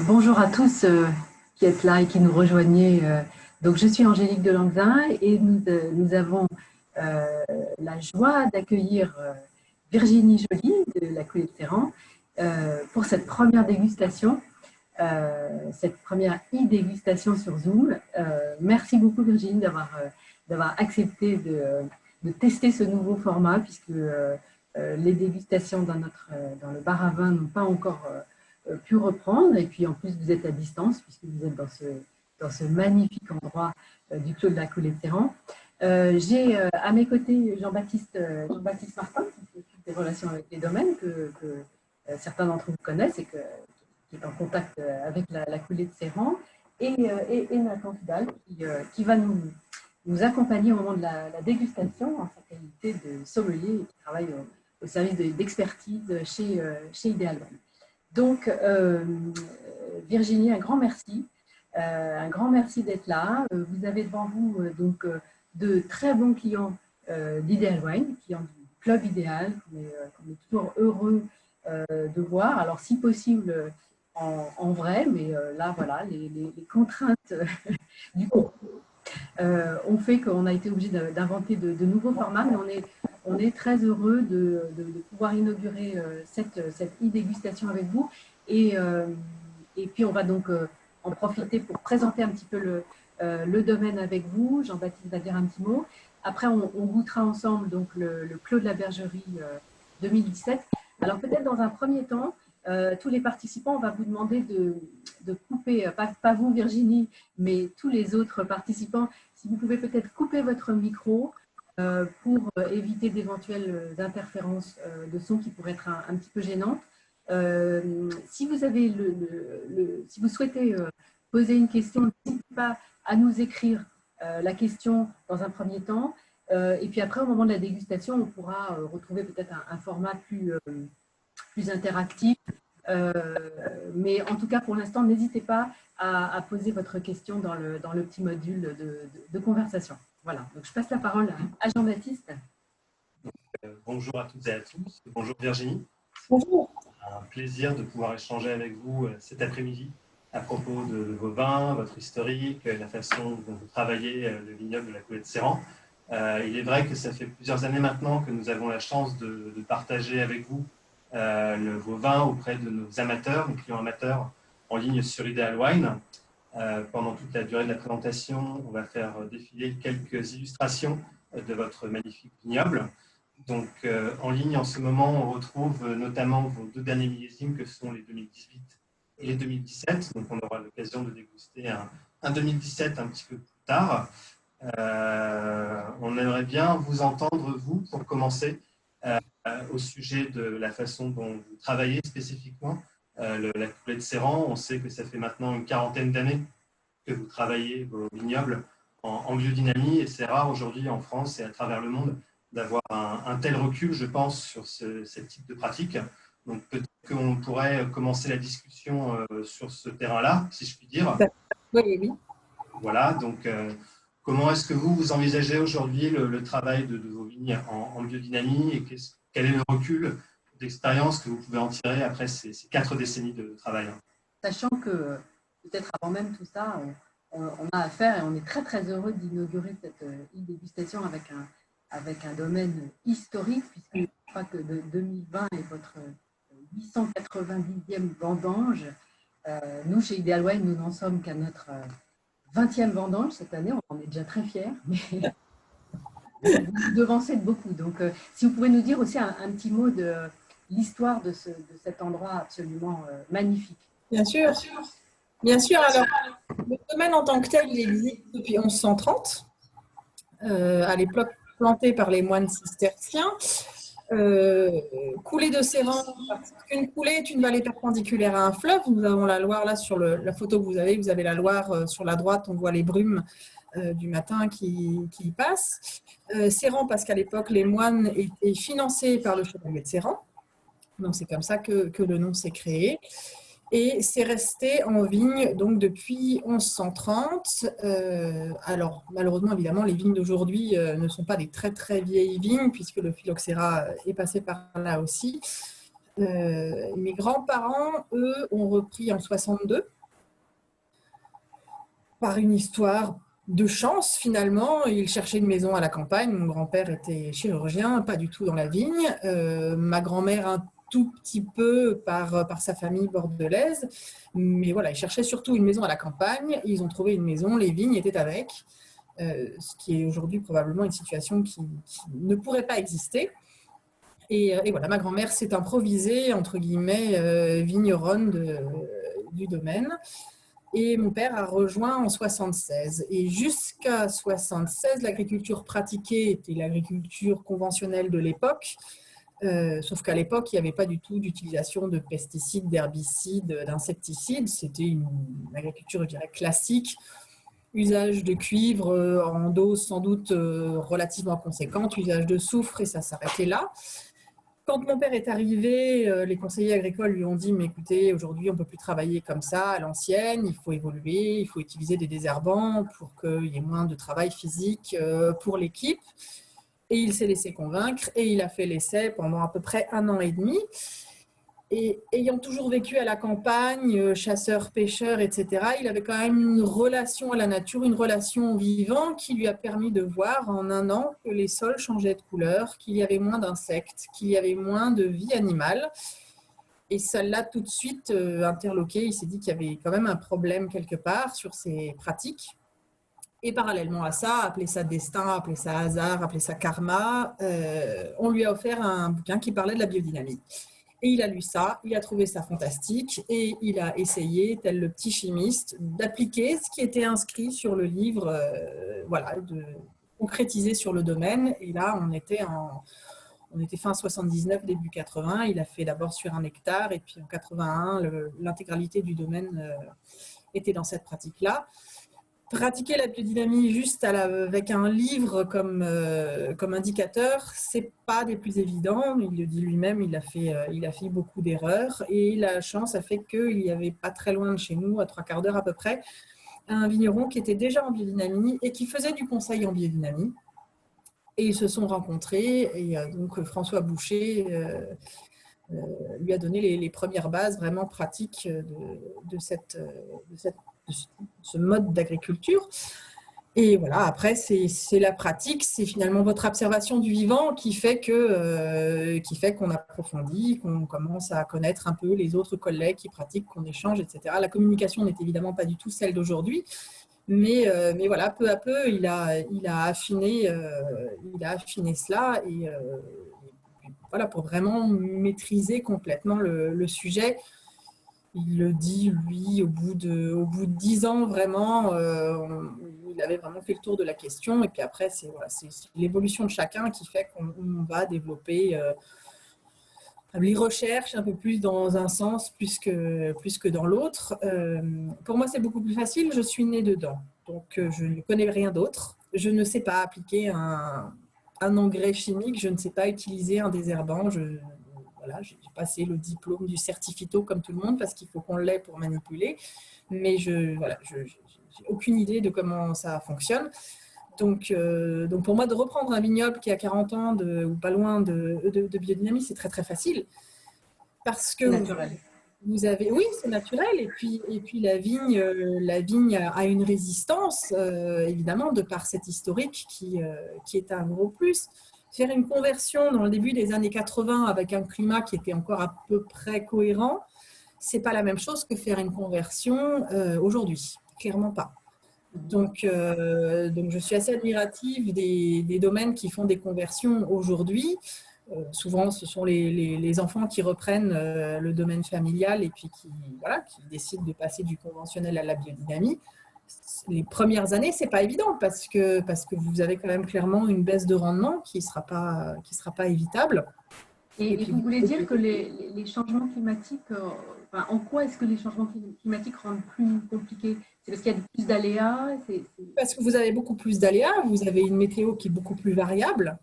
Bonjour à tous qui êtes là et qui nous rejoignez. Donc, je suis Angélique Delangzin et nous avons euh, la joie d'accueillir Virginie Joly de la Coulée de Ferrand pour cette première dégustation, cette première e-dégustation sur Zoom. Merci beaucoup Virginie d'avoir accepté de tester ce nouveau format puisque les dégustations dans le bar à vin n'ont pas encore pu reprendre. Et puis en plus, vous êtes à distance puisque vous êtes dans ce magnifique endroit du Clos de la Coulée de Ferrand. J'ai à mes côtés Jean-Baptiste Martin, qui s'occupe des relations avec les domaines, que certains d'entre vous connaissent et qui est en contact avec la Coulée de Ferrand, et Nathan Fidal, qui va nous accompagner au moment de la dégustation en sa qualité de sommelier et qui travaille au service d'expertise chez Ideal One. Donc, Virginie, un grand merci. Un grand merci d'être là. Vous avez devant vous de très bons clients d'Ideal Wine, qui ont du club idéal, qu'on est toujours heureux de voir. Alors, si possible, en vrai, mais là, voilà, les contraintes du cours ont fait qu'on a été obligé d'inventer de nouveaux formats, mais on est très heureux de pouvoir inaugurer cette e-dégustation avec vous. Et puis, on va donc en profiter pour présenter un petit peu le domaine avec vous. Jean-Baptiste va dire un petit mot. Après, on goûtera ensemble donc, le Clos de la Bergerie 2017. Alors, peut-être dans un premier temps, tous les participants, on va vous demander de couper, pas vous Virginie, mais tous les autres participants, si vous pouvez peut-être couper votre micro pour éviter d'éventuelles interférences de son qui pourraient être un petit peu gênantes. Si vous avez si vous souhaitez poser une question, n'hésitez pas à nous écrire la question dans un premier temps. Et puis après, au moment de la dégustation, on pourra retrouver peut-être un format plus interactif. Mais en tout cas, pour l'instant, n'hésitez pas à poser votre question dans le petit module de conversation. Voilà, donc je passe la parole à Jean-Baptiste. Bonjour à toutes et à tous. Bonjour Virginie. Bonjour. Un plaisir de pouvoir échanger avec vous cet après-midi à propos de vos vins, votre historique, la façon dont vous travaillez le vignoble de la Coulée de Ferrand. Il est vrai que ça fait plusieurs années maintenant que nous avons la chance de partager avec vous vos vins auprès de nos amateurs, nos clients amateurs en ligne sur Ideal Wine. Pendant toute la durée de la présentation, on va faire défiler quelques illustrations de votre magnifique vignoble. Donc, en ligne, en ce moment, on retrouve notamment vos deux derniers millésimes que sont les 2018 et les 2017. Donc, on aura l'occasion de déguster un 2017 un petit peu plus tard. On aimerait bien vous entendre, vous, pour commencer, au sujet de la façon dont vous travaillez spécifiquement la Coulée de Ferrand. On sait que ça fait maintenant une quarantaine d'années que vous travaillez vos vignobles en biodynamie et c'est rare aujourd'hui en France et à travers le monde d'avoir un tel recul, je pense, sur ce type de pratique. Donc peut-être qu'on pourrait commencer la discussion sur ce terrain-là, si je puis dire. Oui. Voilà, donc comment est-ce que vous envisagez aujourd'hui le travail de vos vignes en biodynamie et quel est le recul d'expérience que vous pouvez en tirer après ces 4 décennies de travail? Sachant que peut-être avant même tout ça, on a affaire et on est très très heureux d'inaugurer cette e-dégustation avec un domaine historique, puisque je crois que 2020 est votre 890e vendange. Nous, chez Ideal Wine, nous n'en sommes qu'à notre 20e vendange cette année. On en est déjà très fiers, mais vous devancez de beaucoup. Donc, si vous pouvez nous dire aussi un petit mot de l'histoire de cet endroit absolument magnifique. Bien sûr. Bien sûr. Alors, le domaine en tant que tel, il existe depuis 1130, à l'époque planté par les moines cisterciens. Coulée de Ferrand, parce qu'une coulée est une vallée perpendiculaire à un fleuve. Nous avons la Loire là sur la photo que vous avez la Loire sur la droite, on voit les brumes du matin qui passent. Serrand parce qu'à l'époque les moines étaient financés par le chevalier de Serrand, donc c'est comme ça que le nom s'est créé. Et c'est resté en vigne donc depuis 1130. Alors malheureusement, évidemment, les vignes d'aujourd'hui ne sont pas des très très vieilles vignes puisque le phylloxéra est passé par là aussi. Mes grands-parents, eux, ont repris en 62 par une histoire de chance finalement. Ils cherchaient une maison à la campagne. Mon grand-père était chirurgien, pas du tout dans la vigne. Ma grand-mère un tout petit peu par sa famille bordelaise. Mais voilà, ils cherchaient surtout une maison à la campagne. Ils ont trouvé une maison, les vignes étaient avec. Ce qui est aujourd'hui probablement une situation qui ne pourrait pas exister. Et voilà, ma grand-mère s'est improvisée, entre guillemets, vigneronne du domaine. Et mon père a rejoint en 76. Et jusqu'à 76, l'agriculture pratiquée était l'agriculture conventionnelle de l'époque. Sauf qu'à l'époque, il n'y avait pas du tout d'utilisation de pesticides, d'herbicides, d'insecticides. C'était une agriculture, je dirais, classique. Usage de cuivre en dose sans doute relativement conséquente, usage de soufre, et ça s'arrêtait là. Quand mon père est arrivé, les conseillers agricoles lui ont dit « Mais écoutez, aujourd'hui, on ne peut plus travailler comme ça à l'ancienne, il faut évoluer, il faut utiliser des désherbants pour qu'il y ait moins de travail physique pour l'équipe. » Et il s'est laissé convaincre et il a fait l'essai pendant à peu près 1 an et demi. Et ayant toujours vécu à la campagne, chasseur, pêcheur, etc., il avait quand même une relation à la nature, une relation au vivant qui lui a permis de voir en 1 an que les sols changeaient de couleur, qu'il y avait moins d'insectes, qu'il y avait moins de vie animale. Et ça l'a tout de suite interloqué. Il s'est dit qu'il y avait quand même un problème quelque part sur ces pratiques. Et parallèlement à ça, appeler ça destin, appeler ça hasard, appeler ça karma, on lui a offert un bouquin qui parlait de la biodynamie. Et il a lu ça, il a trouvé ça fantastique et il a essayé, tel le petit chimiste, d'appliquer ce qui était inscrit sur le livre, voilà, de concrétiser sur le domaine. Et là, on était fin 79, début 80. Il a fait d'abord sur 1 hectare et puis en 81, l'intégralité du domaine était dans cette pratique-là. Pratiquer la biodynamie juste avec un livre comme indicateur, c'est pas des plus évidents. Il le dit lui-même, il a fait beaucoup d'erreurs. Et la chance a fait qu'il y avait pas très loin de chez nous, à 3/4 d'heure à peu près, un vigneron qui était déjà en biodynamie et qui faisait du conseil en biodynamie. Et ils se sont rencontrés. Et donc François Boucher lui a donné les premières bases vraiment pratiques de ce mode d'agriculture. Et voilà, après, c'est la pratique, c'est finalement votre observation du vivant qui fait qu'on approfondit, qu'on commence à connaître un peu les autres collègues qui pratiquent, qu'on échange, etc. La communication n'est évidemment pas du tout celle d'aujourd'hui, mais voilà, peu à peu, il a affiné cela et voilà, pour vraiment maîtriser complètement le sujet. Il le dit, lui, au bout de 10 ans, vraiment, il avait vraiment fait le tour de la question. Et puis après, c'est l'évolution de chacun qui fait qu'on va développer les recherches un peu plus dans un sens plus que dans l'autre. Pour moi, c'est beaucoup plus facile. Je suis née dedans. Donc, je ne connais rien d'autre. Je ne sais pas appliquer un engrais chimique. Je ne sais pas utiliser un désherbant. Voilà, j'ai passé le diplôme du certifito comme tout le monde parce qu'il faut qu'on l'ait pour manipuler. Mais j'ai aucune idée de comment ça fonctionne. Donc pour moi, de reprendre un vignoble qui a 40 ans ou pas loin de biodynamie, c'est très très facile. Parce que naturel. Oui, c'est naturel. Et puis la vigne a une résistance, évidemment, de par cet historique qui est un gros plus. Faire une conversion dans le début des années 80 avec un climat qui était encore à peu près cohérent, c'est pas la même chose que faire une conversion aujourd'hui. Clairement pas. Donc, je suis assez admirative des domaines qui font des conversions aujourd'hui. Souvent, ce sont les enfants qui reprennent le domaine familial et puis qui décident de passer du conventionnel à la biodynamie. Les premières années, c'est pas évident parce que vous avez quand même clairement une baisse de rendement qui sera pas évitable. Et vous voulez dire que les changements climatiques, en quoi est-ce que les changements climatiques rendent plus compliqué? C'est parce qu'il y a plus d'aléas? Parce que vous avez beaucoup plus d'aléas, vous avez une météo qui est beaucoup plus variable.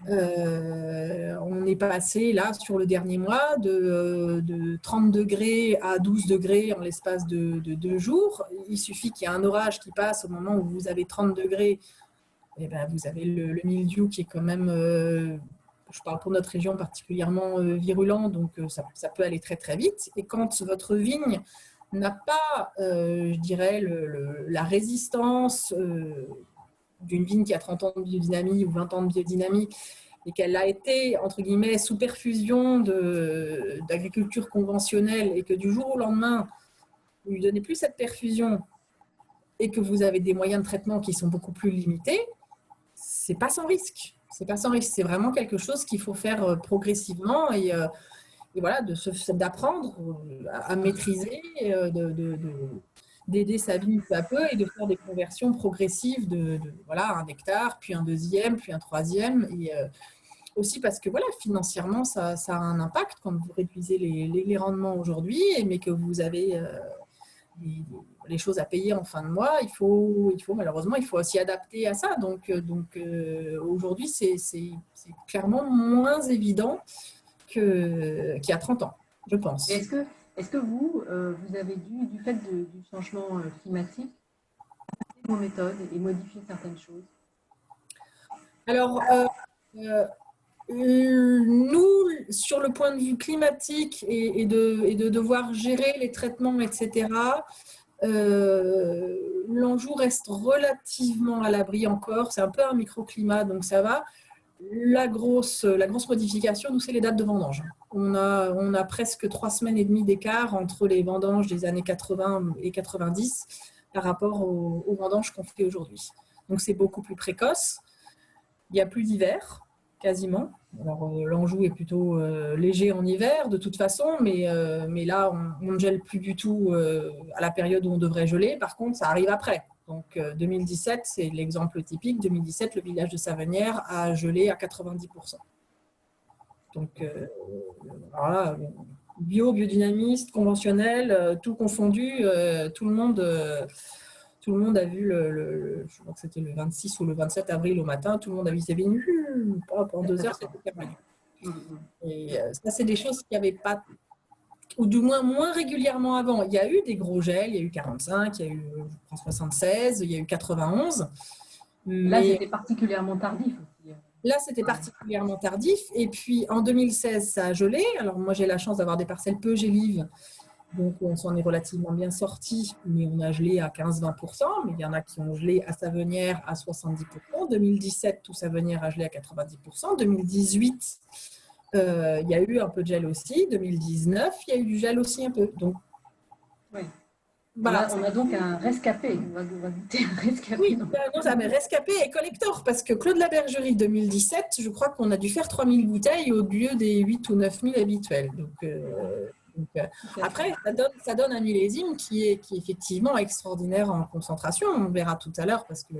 On est passé là sur le dernier mois de 30 degrés à 12 degrés en l'espace de 2 jours. Il suffit qu'il y ait un orage qui passe au moment où vous avez 30 degrés, et ben vous avez le mildiou qui est quand même je parle pour notre région particulièrement virulent, donc ça peut aller très très vite. Et quand votre vigne n'a pas, je dirais, la résistance d'une vigne qui a 30 ans de biodynamie ou 20 ans de biodynamie, et qu'elle a été, entre guillemets, sous perfusion d'agriculture conventionnelle, et que du jour au lendemain, vous ne lui donnez plus cette perfusion, et que vous avez des moyens de traitement qui sont beaucoup plus limités, c'est pas sans risque. C'est pas sans risque. C'est vraiment quelque chose qu'il faut faire progressivement et voilà, d'apprendre à maîtriser, d'aider sa vigne peu à peu et de faire des conversions progressives voilà, un hectare, puis un deuxième, puis un troisième. Et aussi parce que voilà, financièrement, ça a un impact quand vous réduisez les rendements aujourd'hui, mais que vous avez les choses à payer en fin de mois, malheureusement, il faut aussi adapter à ça. Donc aujourd'hui, c'est clairement moins évident qu'il y a 30 ans, je pense. Est-ce que vous avez du fait du changement climatique, adapter vos méthodes et modifier certaines choses? Alors, nous, sur le point de vue climatique et de devoir gérer les traitements, etc., l'Anjou reste relativement à l'abri encore. C'est un peu un microclimat, donc ça va. La grosse modification, nous, c'est les dates de vendange. On a presque 3 semaines et demie d'écart entre les vendanges des années 80 et 90 par rapport aux vendanges qu'on fait aujourd'hui. Donc, c'est beaucoup plus précoce. Il n'y a plus d'hiver, quasiment. Alors, l'Anjou est plutôt léger en hiver, de toute façon, mais là, on ne gèle plus du tout à la période où on devrait geler. Par contre, ça arrive après. Donc, 2017, c'est l'exemple typique. 2017, le village de Savenière a gelé à 90%. Donc, voilà, biodynamiste, conventionnel, tout confondu, tout le monde a vu, je crois que c'était le 26 ou le 27 avril au matin, tout le monde a vu ses vignes. Pendant 2 heures, c'était terminé. Et ça, c'est des choses qu'il n'y avait pas, ou du moins régulièrement avant. Il y a eu des gros gels, il y a eu 45, il y a eu, je crois, 76, il y a eu 91. Là, c'était particulièrement tardif aussi. Là, c'était particulièrement tardif. Et puis, en 2016, ça a gelé. Alors, moi, j'ai la chance d'avoir des parcelles peu gélives. Donc, on s'en est relativement bien sorti, mais on a gelé à 15-20%. Mais il y en a qui ont gelé à Savenière à 70%. 2017, tout Savenière a gelé à 90%. 2018, il y a eu un peu de gel aussi. 2019, il y a eu du gel aussi un peu. Donc, oui. Voilà. On a donc un rescapé. On va goûter un rescapé. Oui, mais rescapé et collector, parce que Clos de la Bergerie 2017, je crois qu'on a dû faire 3000 bouteilles au lieu des 8 ou 9000 habituels. Donc, après, ça donne un millésime qui est effectivement extraordinaire en concentration. On verra tout à l'heure, parce que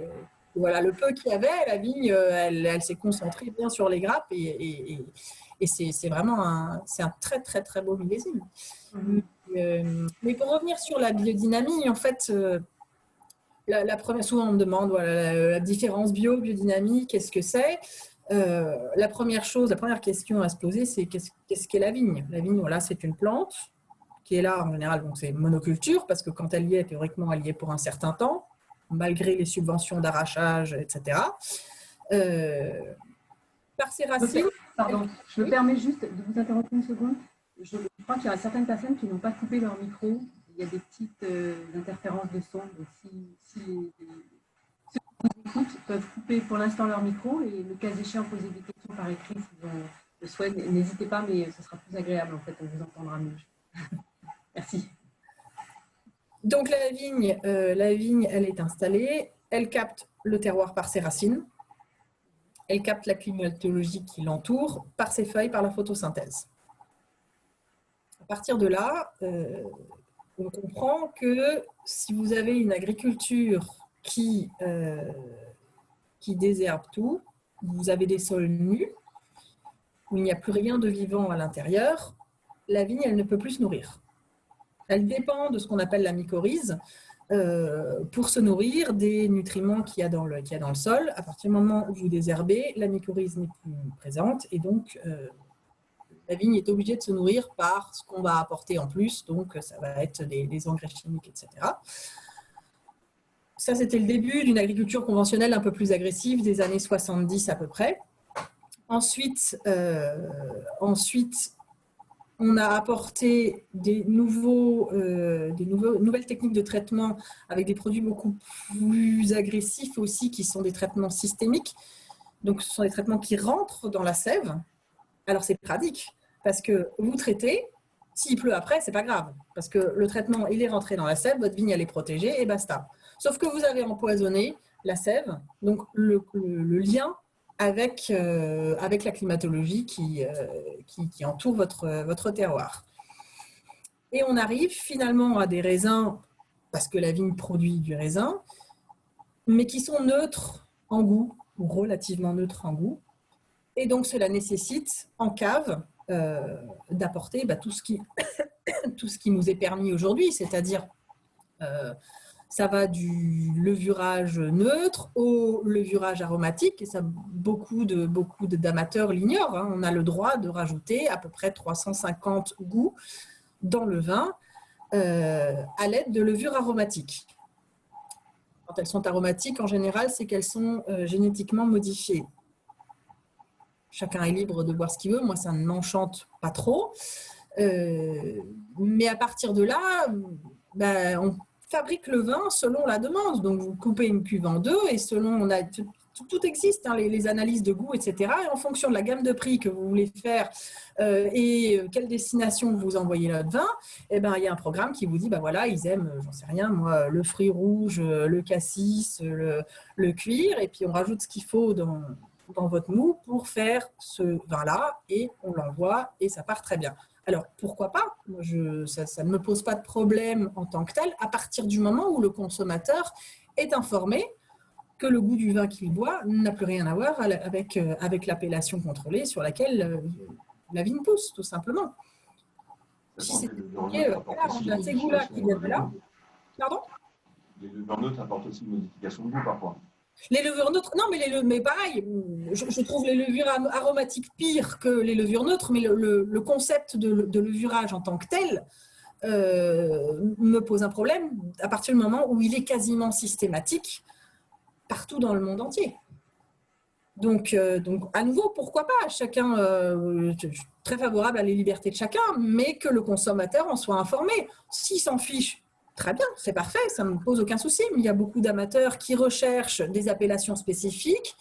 voilà, le peu qu'il y avait, la vigne, elle s'est concentrée bien sur les grappes et c'est vraiment un très, très, très beau millésime. Mais pour revenir sur la biodynamie, en fait, la première, souvent on me demande voilà, la différence biodynamie, qu'est-ce que c'est? La première question à se poser, c'est qu'est-ce qu'est la vigne? La vigne, voilà, c'est une plante qui est là en général, donc c'est monoculture, parce que quand elle y est, théoriquement, elle y est pour un certain temps, malgré les subventions d'arrachage, etc. Par ses racines... Pardon, je me permets juste de vous interrompre une seconde. Je crois qu'il y a certaines personnes qui n'ont pas coupé leur micro. Il y a des petites interférences de son. Donc ceux qui vous écoutent peuvent couper pour l'instant leur micro et le cas échéant poser des questions par écrit si vous le souhaitez. N'hésitez pas, mais ce sera plus agréable en fait, on vous entendra mieux. Merci. Donc la vigne, elle est installée, elle capte le terroir par ses racines, elle capte la climatologie qui l'entoure par ses feuilles, par la photosynthèse. À partir de là, on comprend que si vous avez une agriculture qui désherbe tout, vous avez des sols nus, où il n'y a plus rien de vivant à l'intérieur, la vigne, elle ne peut plus se nourrir. Elle dépend de ce qu'on appelle la mycorhize pour se nourrir des nutriments qu'il y a dans le sol. À partir du moment où vous désherbez, la mycorhize n'est plus présente et donc la vigne est obligée de se nourrir par ce qu'on va apporter en plus, donc ça va être des engrais chimiques, etc. Ça, c'était le début d'une agriculture conventionnelle un peu plus agressive des années 70 à peu près. Ensuite, on a apporté nouvelles techniques de traitement avec des produits beaucoup plus agressifs aussi, qui sont des traitements systémiques. Donc, ce sont des traitements qui rentrent dans la sève. Alors, c'est pratique parce que vous traitez, s'il pleut après, c'est pas grave. Parce que le traitement, il est rentré dans la sève, votre vigne, elle est protégée et basta. Sauf que vous avez empoisonné la sève, donc le lien avec la climatologie qui entoure votre terroir. Et on arrive finalement à des raisins, parce que la vigne produit du raisin, mais qui sont neutres en goût, ou relativement neutres en goût. Et donc, cela nécessite en cave d'apporter tout ce qui nous est permis aujourd'hui, c'est-à-dire ça va du levurage neutre au levurage aromatique, et ça, beaucoup d'amateurs l'ignorent. Hein. On a le droit de rajouter à peu près 350 goûts dans le vin à l'aide de levures aromatiques. Quand elles sont aromatiques, en général, c'est qu'elles sont génétiquement modifiées. Chacun est libre de voir ce qu'il veut. Moi, ça ne m'enchante pas trop. Mais à partir de là, on fabrique le vin selon la demande. Donc, vous coupez une cuve en deux et selon... tout existe, hein, les analyses de goût, etc. Et en fonction de la gamme de prix que vous voulez faire et quelle destination vous envoyez votre vin, il y a un programme qui vous dit, voilà, ils aiment, j'en sais rien, moi, le fruit rouge, le cassis, le cuir, et puis on rajoute ce qu'il faut dans votre mou pour faire ce vin-là et on l'envoie et ça part très bien. Alors, pourquoi pas? Moi, ça ne me pose pas de problème en tant que tel, à partir du moment où le consommateur est informé que le goût du vin qu'il boit n'a plus rien à voir avec l'appellation contrôlée sur laquelle la vigne pousse, tout simplement. Si c'est on a ces goûts-là qui viennent de là. Pardon? Les levures neutres apportent aussi une modification de goût parfois. Les levures neutres, non, mais pareil, je trouve les levures aromatiques pires que les levures neutres, mais le concept de levurage en tant que tel me pose un problème à partir du moment où il est quasiment systématique partout dans le monde entier. Donc à nouveau, pourquoi pas? Chacun, je suis très favorable à la liberté de chacun, mais que le consommateur en soit informé. S'il s'en fiche, très bien, c'est parfait, ça ne me pose aucun souci. Mais il y a beaucoup d'amateurs qui recherchent des appellations spécifiques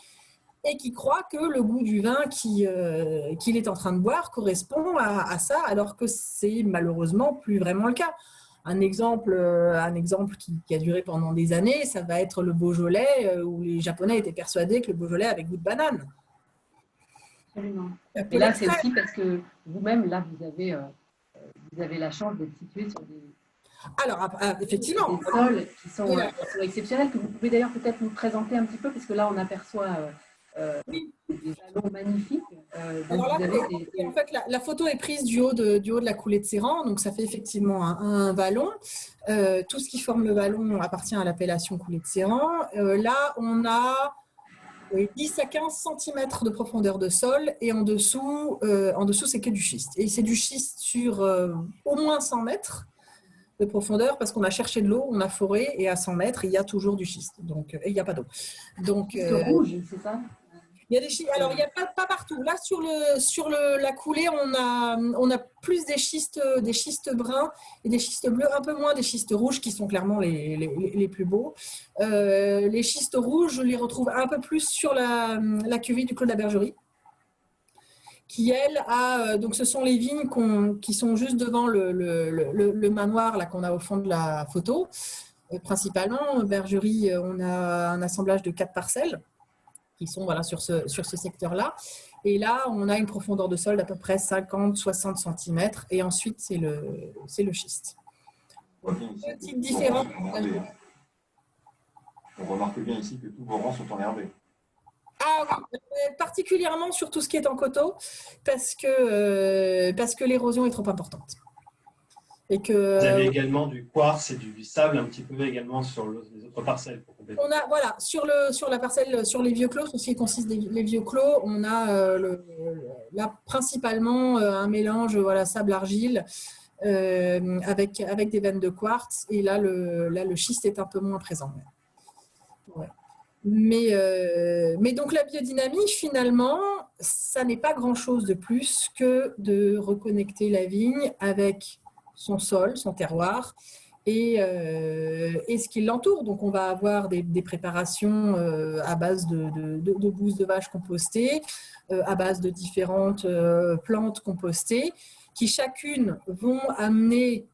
et qui croient que le goût du vin qu'il est en train de boire correspond à ça, alors que c'est malheureusement plus vraiment le cas. Un exemple qui a duré pendant des années, ça va être le Beaujolais, où les Japonais étaient persuadés que le Beaujolais avait goût de banane. Absolument. Et là, c'est aussi parce que vous-même, là, vous avez la chance d'être situé sur des... Alors, effectivement. Des sols qui sont exceptionnels, que vous pouvez d'ailleurs peut-être nous présenter un petit peu, parce que là, on aperçoit des vallons magnifiques. Alors là, en fait, la photo est prise du haut de la coulée de Séran, donc ça fait effectivement un vallon. Tout ce qui forme le vallon appartient à l'appellation coulée de Séran. Là, on a 10 à 15 cm de profondeur de sol, et en dessous c'est que du schiste. Et c'est du schiste sur au moins 100 mètres de profondeur, parce qu'on a cherché de l'eau, on a foré, et à 100 mètres, il y a toujours du schiste. Donc, et il n'y a pas d'eau. Donc, rouge, c'est ça? Il y a des schistes. Alors, il n'y a pas partout. Là, sur la coulée, on a plus des schistes bruns et des schistes bleus, un peu moins des schistes rouges, qui sont clairement les plus beaux. Les schistes rouges, je les retrouve un peu plus sur la cuvée du Clos de la Bergerie, qui, elle, donc ce sont les vignes qui sont juste devant le manoir là, qu'on a au fond de la photo. Principalement, Bergerie, on a un assemblage de 4 parcelles qui sont sur ce secteur-là. Et là, on a une profondeur de sol d'à peu près 50-60 cm. Et ensuite, c'est le schiste. Petite différence. On remarque bien ici que tous vos rangs sont enherbés. Ah oui, particulièrement sur tout ce qui est en coteau, parce que l'érosion est trop importante. Et que, vous avez également du quartz et du sable un petit peu également sur les autres parcelles. On a, voilà, sur la parcelle, sur les vieux clos, tout ce qui consiste les vieux clos, on a là principalement un mélange sable-argile avec des veines de quartz, et là le schiste est un peu moins présent. Ouais. Mais donc la biodynamie, finalement, ça n'est pas grand-chose de plus que de reconnecter la vigne avec son sol, son terroir et ce qui l'entoure. Donc on va avoir des préparations à base de bouse de vache compostée, à base de différentes plantes compostées, qui chacune vont amener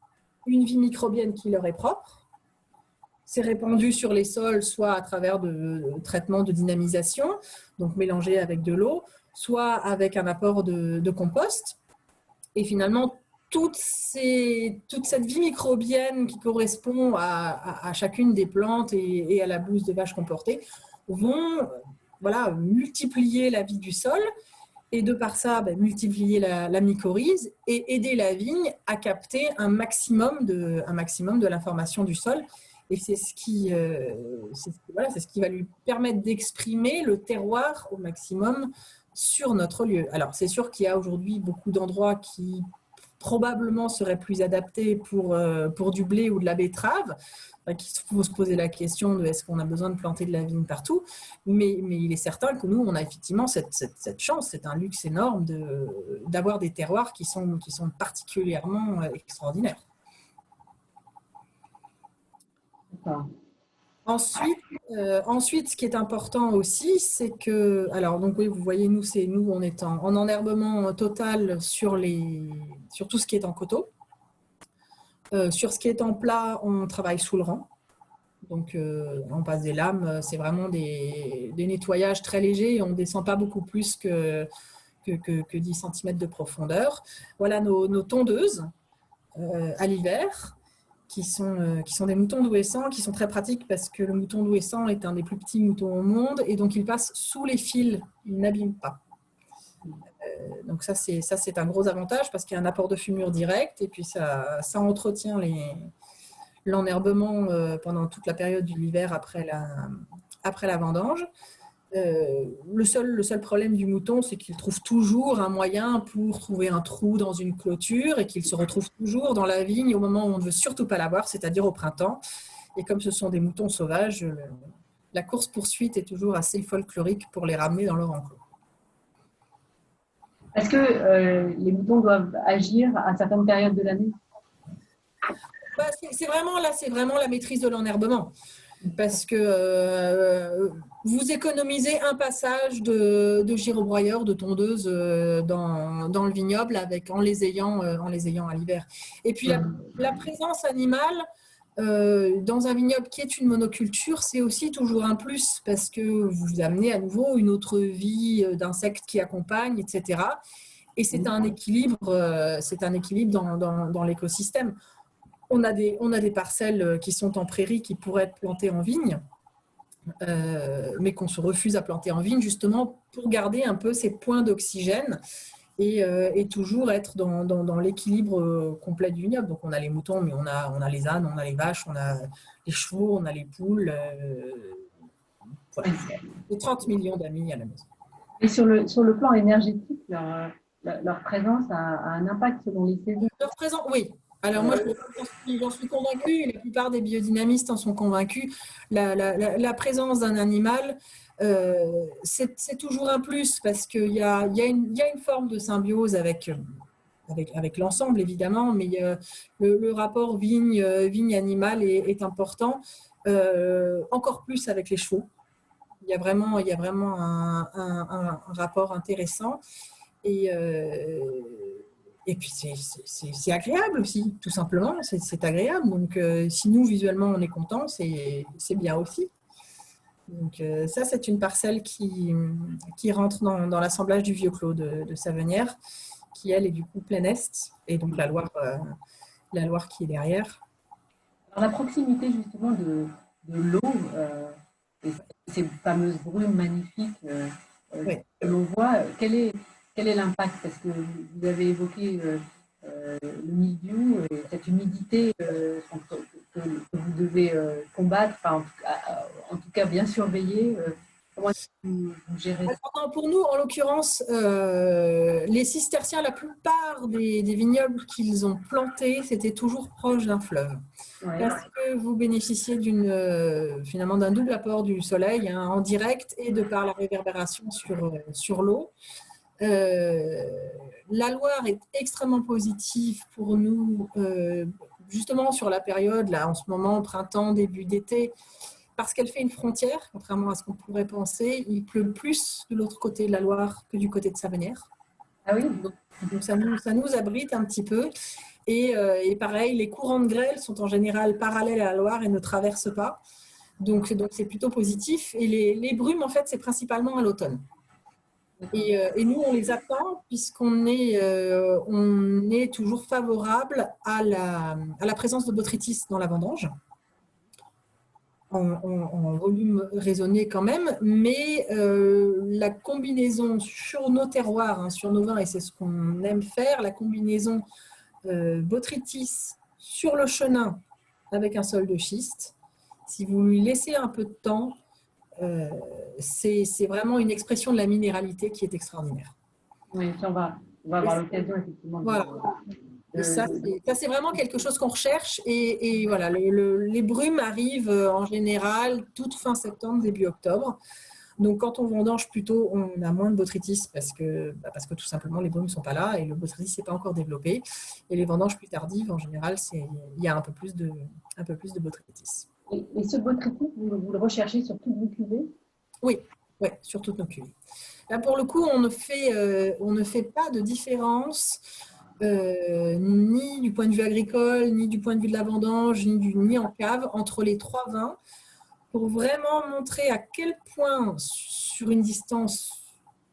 une vie microbienne qui leur est propre. C'est répandu sur les sols, soit à travers de traitements de dynamisation, donc mélangé avec de l'eau, soit avec un apport de compost. Et finalement, toute cette vie microbienne qui correspond à chacune des plantes et à la bouse de vache comportée vont multiplier la vie du sol et de par ça, multiplier la mycorhize et aider la vigne à capter un maximum de l'information du sol. Et c'est ce qui va lui permettre d'exprimer le terroir au maximum sur notre lieu. Alors, c'est sûr qu'il y a aujourd'hui beaucoup d'endroits qui probablement seraient plus adaptés pour du blé ou de la betterave. Il faut se poser la question de est-ce qu'on a besoin de planter de la vigne partout, mais il est certain que nous, on a effectivement cette chance, c'est un luxe énorme d'avoir des terroirs qui sont particulièrement extraordinaires. Ensuite, ce qui est important aussi, c'est que, alors donc oui, vous voyez, nous on est en enherbement total sur tout ce qui est en coteaux. Sur ce qui est en plat, on travaille sous le rang. Donc, on passe des lames. C'est vraiment des nettoyages très légers et on ne descend pas beaucoup plus que 10 cm de profondeur. Voilà nos tondeuses à l'hiver, qui sont des moutons douessants, qui sont très pratiques parce que le mouton douessant est un des plus petits moutons au monde et donc il passe sous les fils, il n'abîme pas. Donc ça c'est un gros avantage parce qu'il y a un apport de fumure direct et puis ça entretient l'enherbement pendant toute la période de l'hiver après la vendange. Le seul problème du mouton, c'est qu'il trouve toujours un moyen pour trouver un trou dans une clôture et qu'il se retrouve toujours dans la vigne au moment où on ne veut surtout pas l'avoir, c'est-à-dire au printemps. Et comme ce sont des moutons sauvages, la course-poursuite est toujours assez folklorique pour les ramener dans leur enclos. Est-ce que les moutons doivent agir à certaines périodes de l'année? C'est vraiment la maîtrise de l'enherbement. Parce que vous économisez un passage de girobroyeur, de tondeuse dans le vignoble en les ayant à l'hiver. Et puis la présence animale dans un vignoble qui est une monoculture, c'est aussi toujours un plus parce que vous amenez à nouveau une autre vie d'insectes qui accompagnent, etc. Et c'est un équilibre dans l'écosystème. On a des parcelles qui sont en prairie qui pourraient être plantées en vigne, mais qu'on se refuse à planter en vigne justement pour garder un peu ces points d'oxygène et toujours être dans l'équilibre complet du vignoble. Donc on a les moutons, mais on a les ânes, on a les vaches, on a les chevaux, on a les poules. Voilà. 30 millions d'amis à la maison. Et sur le plan énergétique, leur présence a un impact selon les saisons? Leur présence, oui. Alors moi, j'en suis convaincue, et la plupart des biodynamistes en sont convaincus. La présence d'un animal, c'est toujours un plus parce qu'il y a une forme de symbiose avec l'ensemble, évidemment, mais le rapport vigne-animal est important, encore plus avec les chevaux. Il y a vraiment un rapport intéressant. Et puis, c'est agréable aussi, tout simplement. C'est agréable. Donc, si nous, visuellement, on est content, c'est bien aussi. Donc, ça, c'est une parcelle qui rentre dans l'assemblage du Vieux Clos de Savenières, qui, elle, est du coup plein est, et donc la Loire qui est derrière. Alors, la proximité, justement, de l'eau, et ces fameuses brumes magnifiques Oui. que l'on voit, quel est l'impact? Parce que vous avez évoqué le mildiou et cette humidité que vous devez combattre, enfin, en tout cas bien surveiller. Comment vous gérez ça? Alors, non, pour nous, en l'occurrence, les cisterciens, la plupart des vignobles qu'ils ont plantés, c'était toujours proche d'un fleuve. Ouais. Parce que vous bénéficiez finalement d'un double apport du soleil, hein, en direct et de par la réverbération sur l'eau. La Loire est extrêmement positive pour nous, justement sur la période, là, en ce moment, printemps, début d'été, parce qu'elle fait une frontière, contrairement à ce qu'on pourrait penser. Il pleut plus de l'autre côté de la Loire que du côté de Savenière. Ah oui? Donc ça nous abrite un petit peu. Et pareil, les courants de grêle sont en général parallèles à la Loire et ne traversent pas. Donc c'est plutôt positif. Et les brumes, en fait, c'est principalement à l'automne. Et nous, on les attend puisqu'on est toujours favorable à la présence de botrytis dans la vendange, en volume raisonné quand même, mais la combinaison sur nos terroirs, hein, sur nos vins, et c'est ce qu'on aime faire, la combinaison botrytis sur le chenin avec un sol de schiste, si vous lui laissez un peu de temps, c'est vraiment une expression de la minéralité qui est extraordinaire. Oui, on va avoir l'occasion effectivement. Voilà. Et ça, c'est vraiment quelque chose qu'on recherche. Et voilà, les brumes arrivent en général toute fin septembre, début octobre. Donc, quand on vendange plus tôt, on a moins de botrytis parce que tout simplement, les brumes ne sont pas là et le botrytis n'est pas encore développé. Et les vendanges plus tardives, en général, il y a un peu plus de botrytis. Et ce botrytis, vous le recherchez sur toutes vos cuvées? Oui, sur toutes nos cuvées. Là, pour le coup, on ne fait pas de différence ni du point de vue agricole, ni du point de vue de la vendange, ni en cave, entre les trois vins, pour vraiment montrer à quel point, sur une distance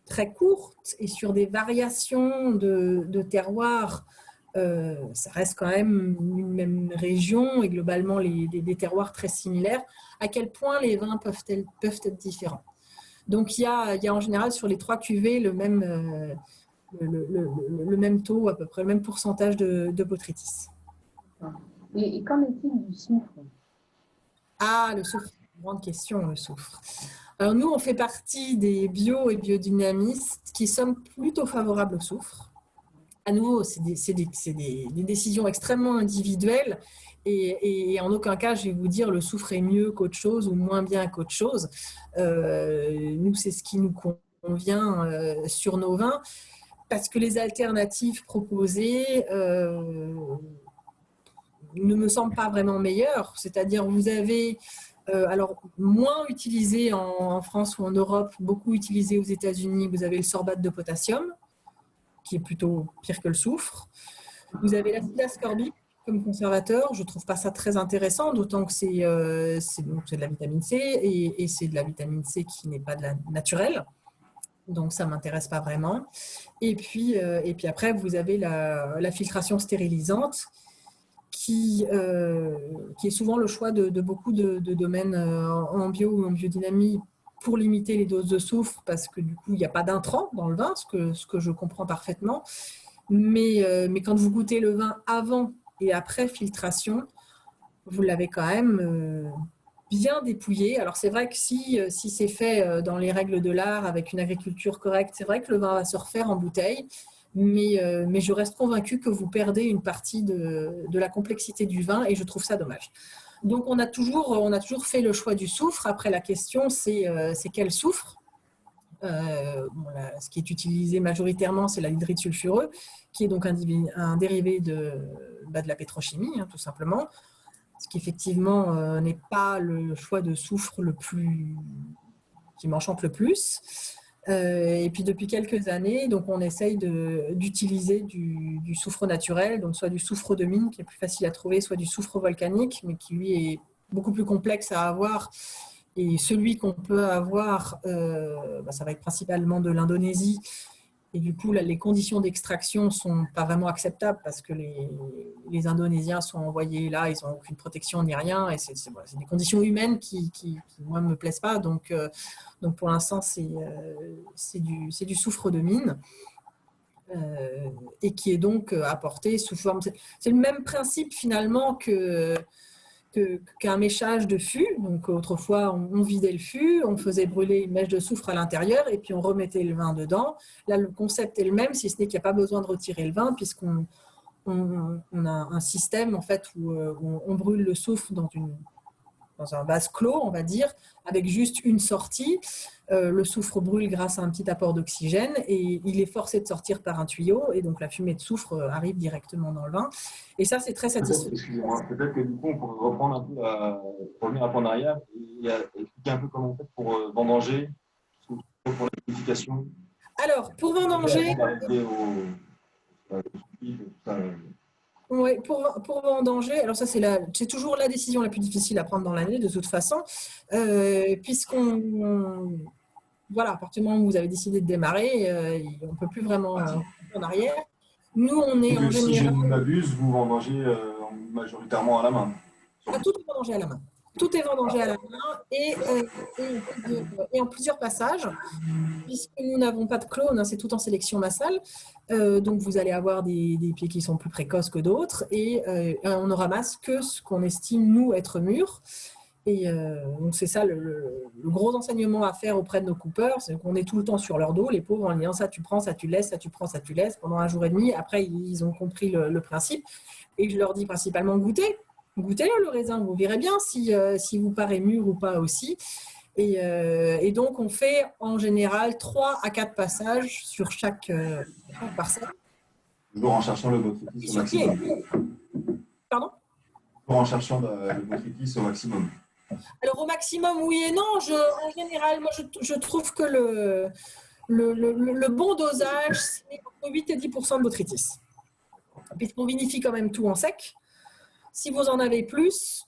très courte et sur des variations de terroirs, ça reste quand même une même région et globalement des terroirs très similaires, à quel point les vins peuvent être différents. Donc, il y a en général sur les trois cuvées le même taux, à peu près le même pourcentage de botrytis. Et qu'en est-il du soufre? Ah, le soufre, grande question, le soufre. Alors, nous, on fait partie des bio et biodynamistes qui sommes plutôt favorables au soufre. À nouveau, c'est des décisions extrêmement individuelles et en aucun cas, je vais vous dire le soufre est mieux qu'autre chose ou moins bien qu'autre chose. Nous, c'est ce qui nous convient sur nos vins parce que les alternatives proposées ne me semblent pas vraiment meilleures. C'est-à-dire, vous avez alors moins utilisé en France ou en Europe, beaucoup utilisé aux États-Unis, vous avez le sorbate de potassium, qui est plutôt pire que le soufre. Vous avez l'acide ascorbique comme conservateur. Je ne trouve pas ça très intéressant, d'autant que c'est de la vitamine C et c'est de la vitamine C qui n'est pas de la naturelle. Donc, ça ne m'intéresse pas vraiment. Et puis après, vous avez la filtration stérilisante qui est souvent le choix de beaucoup de domaines en bio ou en biodynamie pour limiter les doses de soufre parce que du coup, il n'y a pas d'intrants dans le vin, ce que je comprends parfaitement. Mais quand vous goûtez le vin avant et après filtration, vous l'avez quand même bien dépouillé. Alors, c'est vrai que si c'est fait dans les règles de l'art, avec une agriculture correcte, c'est vrai que le vin va se refaire en bouteille. Mais je reste convaincue que vous perdez une partie de la complexité du vin et je trouve ça dommage. Donc, on a toujours fait le choix du soufre. Après, la question, c'est quel soufre? Ce qui est utilisé majoritairement, c'est l'anhydride sulfureux, qui est donc un dérivé de la pétrochimie, hein, tout simplement. Ce qui, effectivement, n'est pas le choix de soufre qui m'enchante le plus. Et puis depuis quelques années, donc on essaye d'utiliser du soufre naturel, donc soit du soufre de mine qui est plus facile à trouver, soit du soufre volcanique, mais qui lui est beaucoup plus complexe à avoir. Et celui qu'on peut avoir, ça va être principalement de l'Indonésie. Et du coup, là, les conditions d'extraction ne sont pas vraiment acceptables parce que les Indonésiens sont envoyés là, ils n'ont aucune protection ni rien. Et c'est des conditions humaines qui moi, ne me plaisent pas. Donc pour l'instant, c'est du soufre de mine et qui est donc apporté sous forme… C'est le même principe finalement que qu'un méchage de fût. Donc autrefois, on vidait le fût, on faisait brûler une mèche de soufre à l'intérieur et puis on remettait le vin dedans. Là, le concept est le même, si ce n'est qu'il n'y a pas besoin de retirer le vin puisqu'on a un système en fait où on brûle le soufre dans un vase clos, on va dire, avec juste une sortie. Le soufre brûle grâce à un petit apport d'oxygène et il est forcé de sortir par un tuyau et donc la fumée de soufre arrive directement dans le vin. Et ça, c'est très satisfaisant. Excusez-moi, peut-être que du coup, on pourrait reprendre un peu, revenir un peu en arrière et expliquer un peu comment on fait pour vendanger, pour la purification. Alors, pour vendanger, oui, pour vendanger, alors ça c'est toujours la décision la plus difficile à prendre dans l'année de toute façon, voilà, à partir du moment où vous avez décidé de démarrer, on ne peut plus vraiment en arrière. Nous, on est en général… Si je ne m'abuse, vous vendangez majoritairement à la main. Tout est vendangé à la main. Tout est vendangé à la main et en plusieurs passages, puisque nous n'avons pas de clone, c'est tout en sélection massale. Donc, vous allez avoir des pieds qui sont plus précoces que d'autres et on ne ramasse que ce qu'on estime, nous, être mûr. Et donc, c'est ça le gros enseignement à faire auprès de nos coupeurs, c'est qu'on est tout le temps sur leur dos, les pauvres, en disant ça tu prends, ça tu laisses, ça tu prends, ça tu laisses, pendant 1 jour et demi. Après, ils ont compris le principe et je leur dis principalement goûtez-le, le raisin, vous verrez bien si vous paraît mûr ou pas aussi. Et donc, on fait en général 3 à 4 passages sur chaque parcelle. Toujours en cherchant le botrytis au maximum. Pardon ? Toujours en cherchant le botrytis au maximum. Alors, au maximum, oui et non. En général, moi, je trouve que le bon dosage, c'est entre 8 et 10% de botrytis. Puisqu'on vinifie quand même tout en sec. Si vous en avez plus,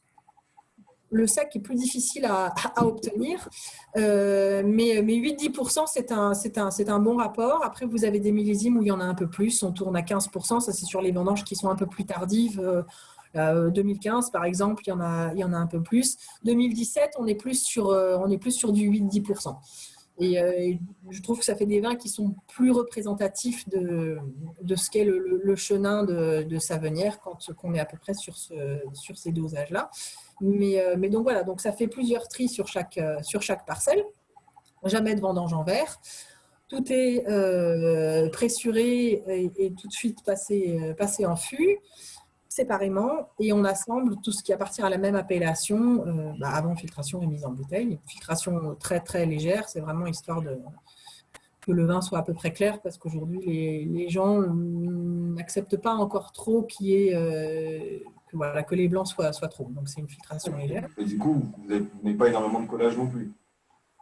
le sec est plus difficile à obtenir, mais 8-10%, c'est un bon rapport. Après, vous avez des millésimes où il y en a un peu plus, on tourne à 15%, ça c'est sur les vendanges qui sont un peu plus tardives. 2015, par exemple, il y en a un peu plus. 2017, on est plus sur du 8-10%. Et je trouve que ça fait des vins qui sont plus représentatifs de ce qu'est le chenin de Savenière quand on est à peu près sur ces dosages-là. Mais donc voilà, donc ça fait plusieurs tris sur chaque parcelle. Jamais de vendange en verre. Tout est pressuré et tout de suite passé en fût séparément et on assemble tout ce qui appartient à la même appellation avant filtration et mise en bouteille. Une filtration très très légère, c'est vraiment histoire que le vin soit à peu près clair parce qu'aujourd'hui les gens n'acceptent pas encore trop que les blancs soient trop. Donc c'est une filtration légère. Et du coup, vous n'avez pas énormément de collage non plus.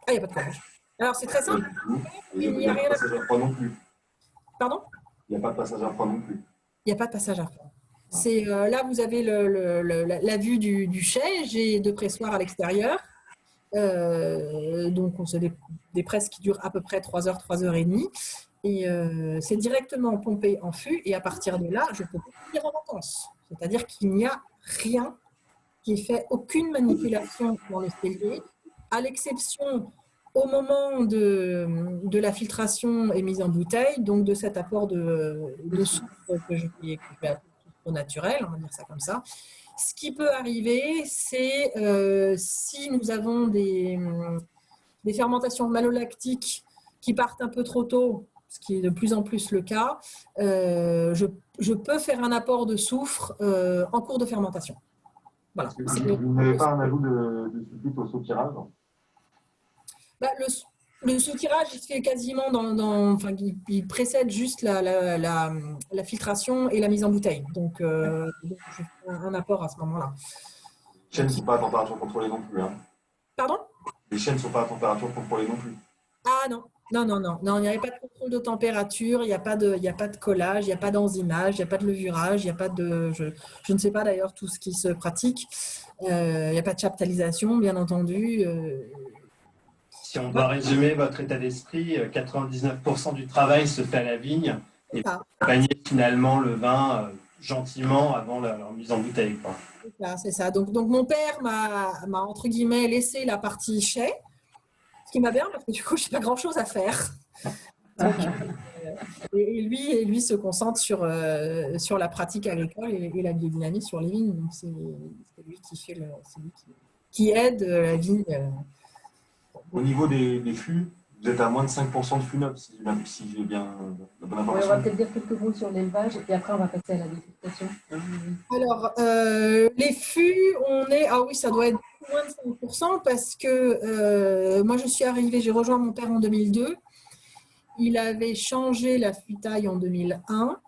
Ah, il n'y a pas de collage. Alors c'est très simple. Il n'y a pas de passage à froid non plus. Pardon ? Il n'y a pas de passage à froid non plus. Il n'y a pas de passage à froid. C'est là, vous avez la vue du chai, j'ai 2 pressoirs à l'extérieur. Donc, c'est des presses qui durent à peu près 3 heures, 3 heures et demie. Et c'est directement pompé en fût. Et à partir de là, je peux partir en vacances. C'est-à-dire qu'il n'y a rien qui est fait, aucune manipulation dans le cellier, à l'exception au moment de la filtration et mise en bouteille, donc de cet apport de soufre que je vais appeler au naturel, on va dire ça comme ça. Ce qui peut arriver, c'est si nous avons des fermentations malolactiques qui partent un peu trop tôt, ce qui est de plus en plus le cas, je peux faire un apport de soufre en cours de fermentation. Voilà. Vous n'avez pas un ajout de sulfite au sautirage ? Le soutirage, il se fait quasiment il précède juste la filtration et la mise en bouteille. Donc je fais un apport à ce moment-là. Les chênes ne sont pas à température contrôlée non plus. Hein. Pardon ? Les chênes ne sont pas à température contrôlée non plus. Ah non, il n'y avait pas de contrôle de température, il n'y a pas de collage, il n'y a pas d'enzymage, il n'y a pas de levurage, il n'y a pas de… Je ne sais pas d'ailleurs tout ce qui se pratique. Il n'y a pas de chaptalisation, bien entendu. Si on doit résumer votre état d'esprit, 99% du travail se fait à la vigne et vous accompagnez finalement le vin gentiment avant leur mise en bouteille. C'est ça. Donc mon père m'a entre guillemets laissé la partie chai, ce qui m'a bien parce que du coup, je n'ai pas grand-chose à faire. Donc, et lui se concentre sur la pratique agricole et la biodynamie sur les vignes. Donc, c'est lui qui fait c'est lui qui aide la vigne. Au niveau des fûts, vous êtes à moins de 5% de fûts neufs, si j'ai bien la bonne Oui, on information. va peut-être dire quelques mots sur l'élevage et puis après on va passer à la dégustation. Alors, les fûts, ah oui, ça doit être moins de 5% parce que moi, j'ai rejoint mon père en 2002. Il avait changé la fûtaille en 2001,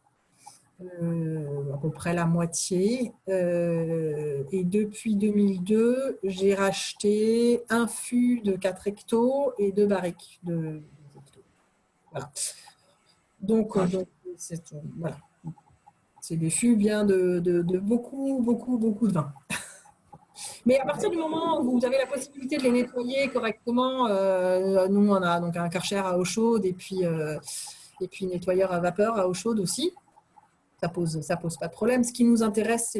à peu près la moitié. Et depuis 2002, j'ai racheté un fût de 4 hectos et 2 barriques de hectos. Voilà. Donc voilà. C'est des fûts bien de beaucoup, beaucoup, beaucoup de vin. Mais à partir du moment où vous avez la possibilité de les nettoyer correctement, nous on a donc un Karcher à eau chaude et puis nettoyeur à vapeur à eau chaude aussi. Ça pose pas de problème. Ce qui nous intéresse,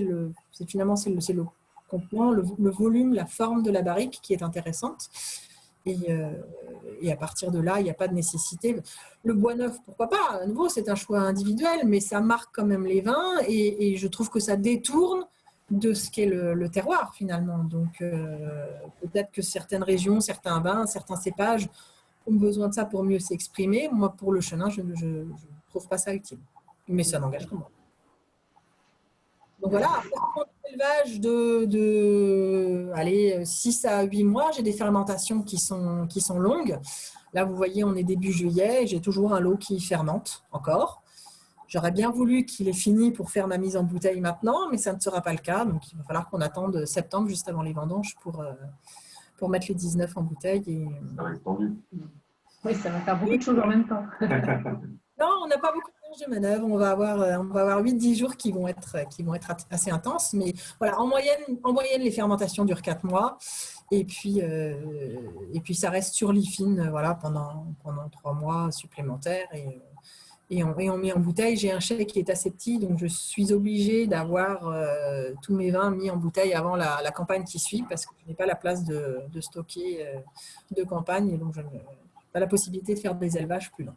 c'est finalement le contenant, le volume, la forme de la barrique qui est intéressante. Et à partir de là, il n'y a pas de nécessité. Le bois neuf, pourquoi pas? À nouveau, c'est un choix individuel, mais ça marque quand même les vins et je trouve que ça détourne de ce qu'est le terroir finalement. Donc peut-être que certaines régions, certains vins, certains cépages ont besoin de ça pour mieux s'exprimer. Moi, pour le chenin, je ne trouve pas ça utile. Mais ça n'engage que moi. Donc voilà, après l'élevage de 6 à 8 mois, j'ai des fermentations qui sont longues. Là, vous voyez, on est début juillet, j'ai toujours un lot qui fermente encore. J'aurais bien voulu qu'il ait fini pour faire ma mise en bouteille maintenant, mais ça ne sera pas le cas. Donc, il va falloir qu'on attende septembre, juste avant les vendanges, pour mettre les 19 en bouteille. Ça va être tendu. Oui, ça va faire beaucoup de choses en même temps. Non, on n'a pas beaucoup de marge de manœuvre. On va avoir 8-10 jours qui vont être assez intenses. Mais voilà, en moyenne, les fermentations durent 4 mois. Et puis ça reste sur lit fine voilà, pendant 3 mois supplémentaires. Et on met en bouteille. J'ai un chai qui est assez petit, donc je suis obligée d'avoir tous mes vins mis en bouteille avant la campagne qui suit, parce que je n'ai pas la place de stocker de campagne, et donc je n'ai pas la possibilité de faire des élevages plus longs.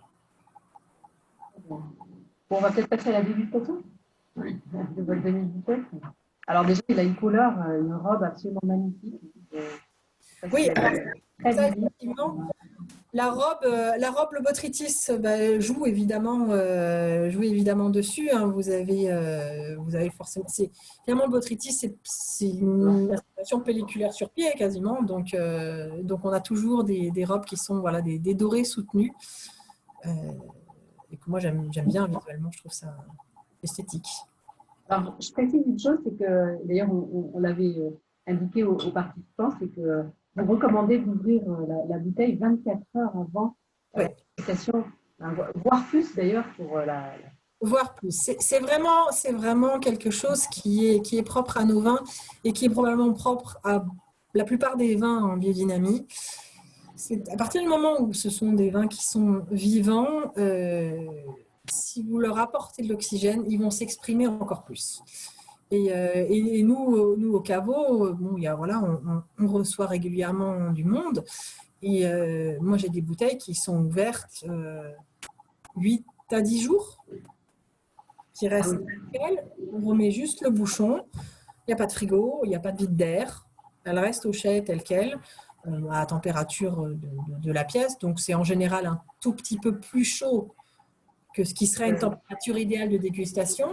Bon, on va peut-être passer à la dégustation de votre 2017. Alors déjà, il a une couleur, une robe absolument magnifique. Oui, très ça, visible. effectivement. La robe, le botrytis joue évidemment dessus. Hein. Vous avez forcément. Finalement, le botrytis, c'est une installation pelliculaire sur pied quasiment. Donc on a toujours des robes qui sont des dorés soutenus. Et que moi, j'aime bien visuellement. Je trouve ça esthétique. Alors, je précise une chose, c'est que d'ailleurs, on l'avait indiqué aux participants, c'est que vous recommandez d'ouvrir la bouteille 24 heures avant la dégustation, voire plus d'ailleurs pour la... Voire plus. C'est vraiment quelque chose qui est propre à nos vins et qui est probablement propre à la plupart des vins en biodynamie. C'est à partir du moment où ce sont des vins qui sont vivants, si vous leur apportez de l'oxygène, ils vont s'exprimer encore plus. Et nous au caveau, on reçoit régulièrement du monde. Et moi, j'ai des bouteilles qui sont ouvertes 8 à 10 jours, qui restent nickel. On remet juste le bouchon. Il n'y a pas de frigo, il n'y a pas de vide d'air. Elle reste au chai telle qu'elle, à la température de la pièce. Donc, c'est en général un tout petit peu plus chaud que ce qui serait une température idéale de dégustation.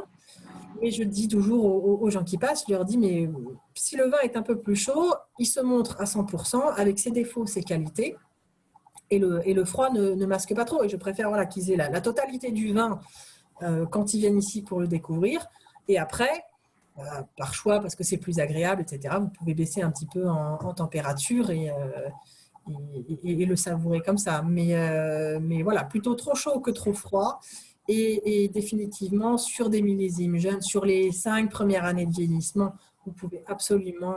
Mais je dis toujours aux gens qui passent, je leur dis, mais si le vin est un peu plus chaud, il se montre à 100% avec ses défauts, ses qualités. Et le froid ne masque pas trop. Et je préfère qu'ils aient la totalité du vin quand ils viennent ici pour le découvrir. Et après, par choix, parce que c'est plus agréable, etc., vous pouvez baisser un petit peu en température et le savourer comme ça. Mais voilà, plutôt trop chaud que trop froid. Et définitivement, sur des millésimes jeunes, sur les 5 premières années de vieillissement, vous pouvez absolument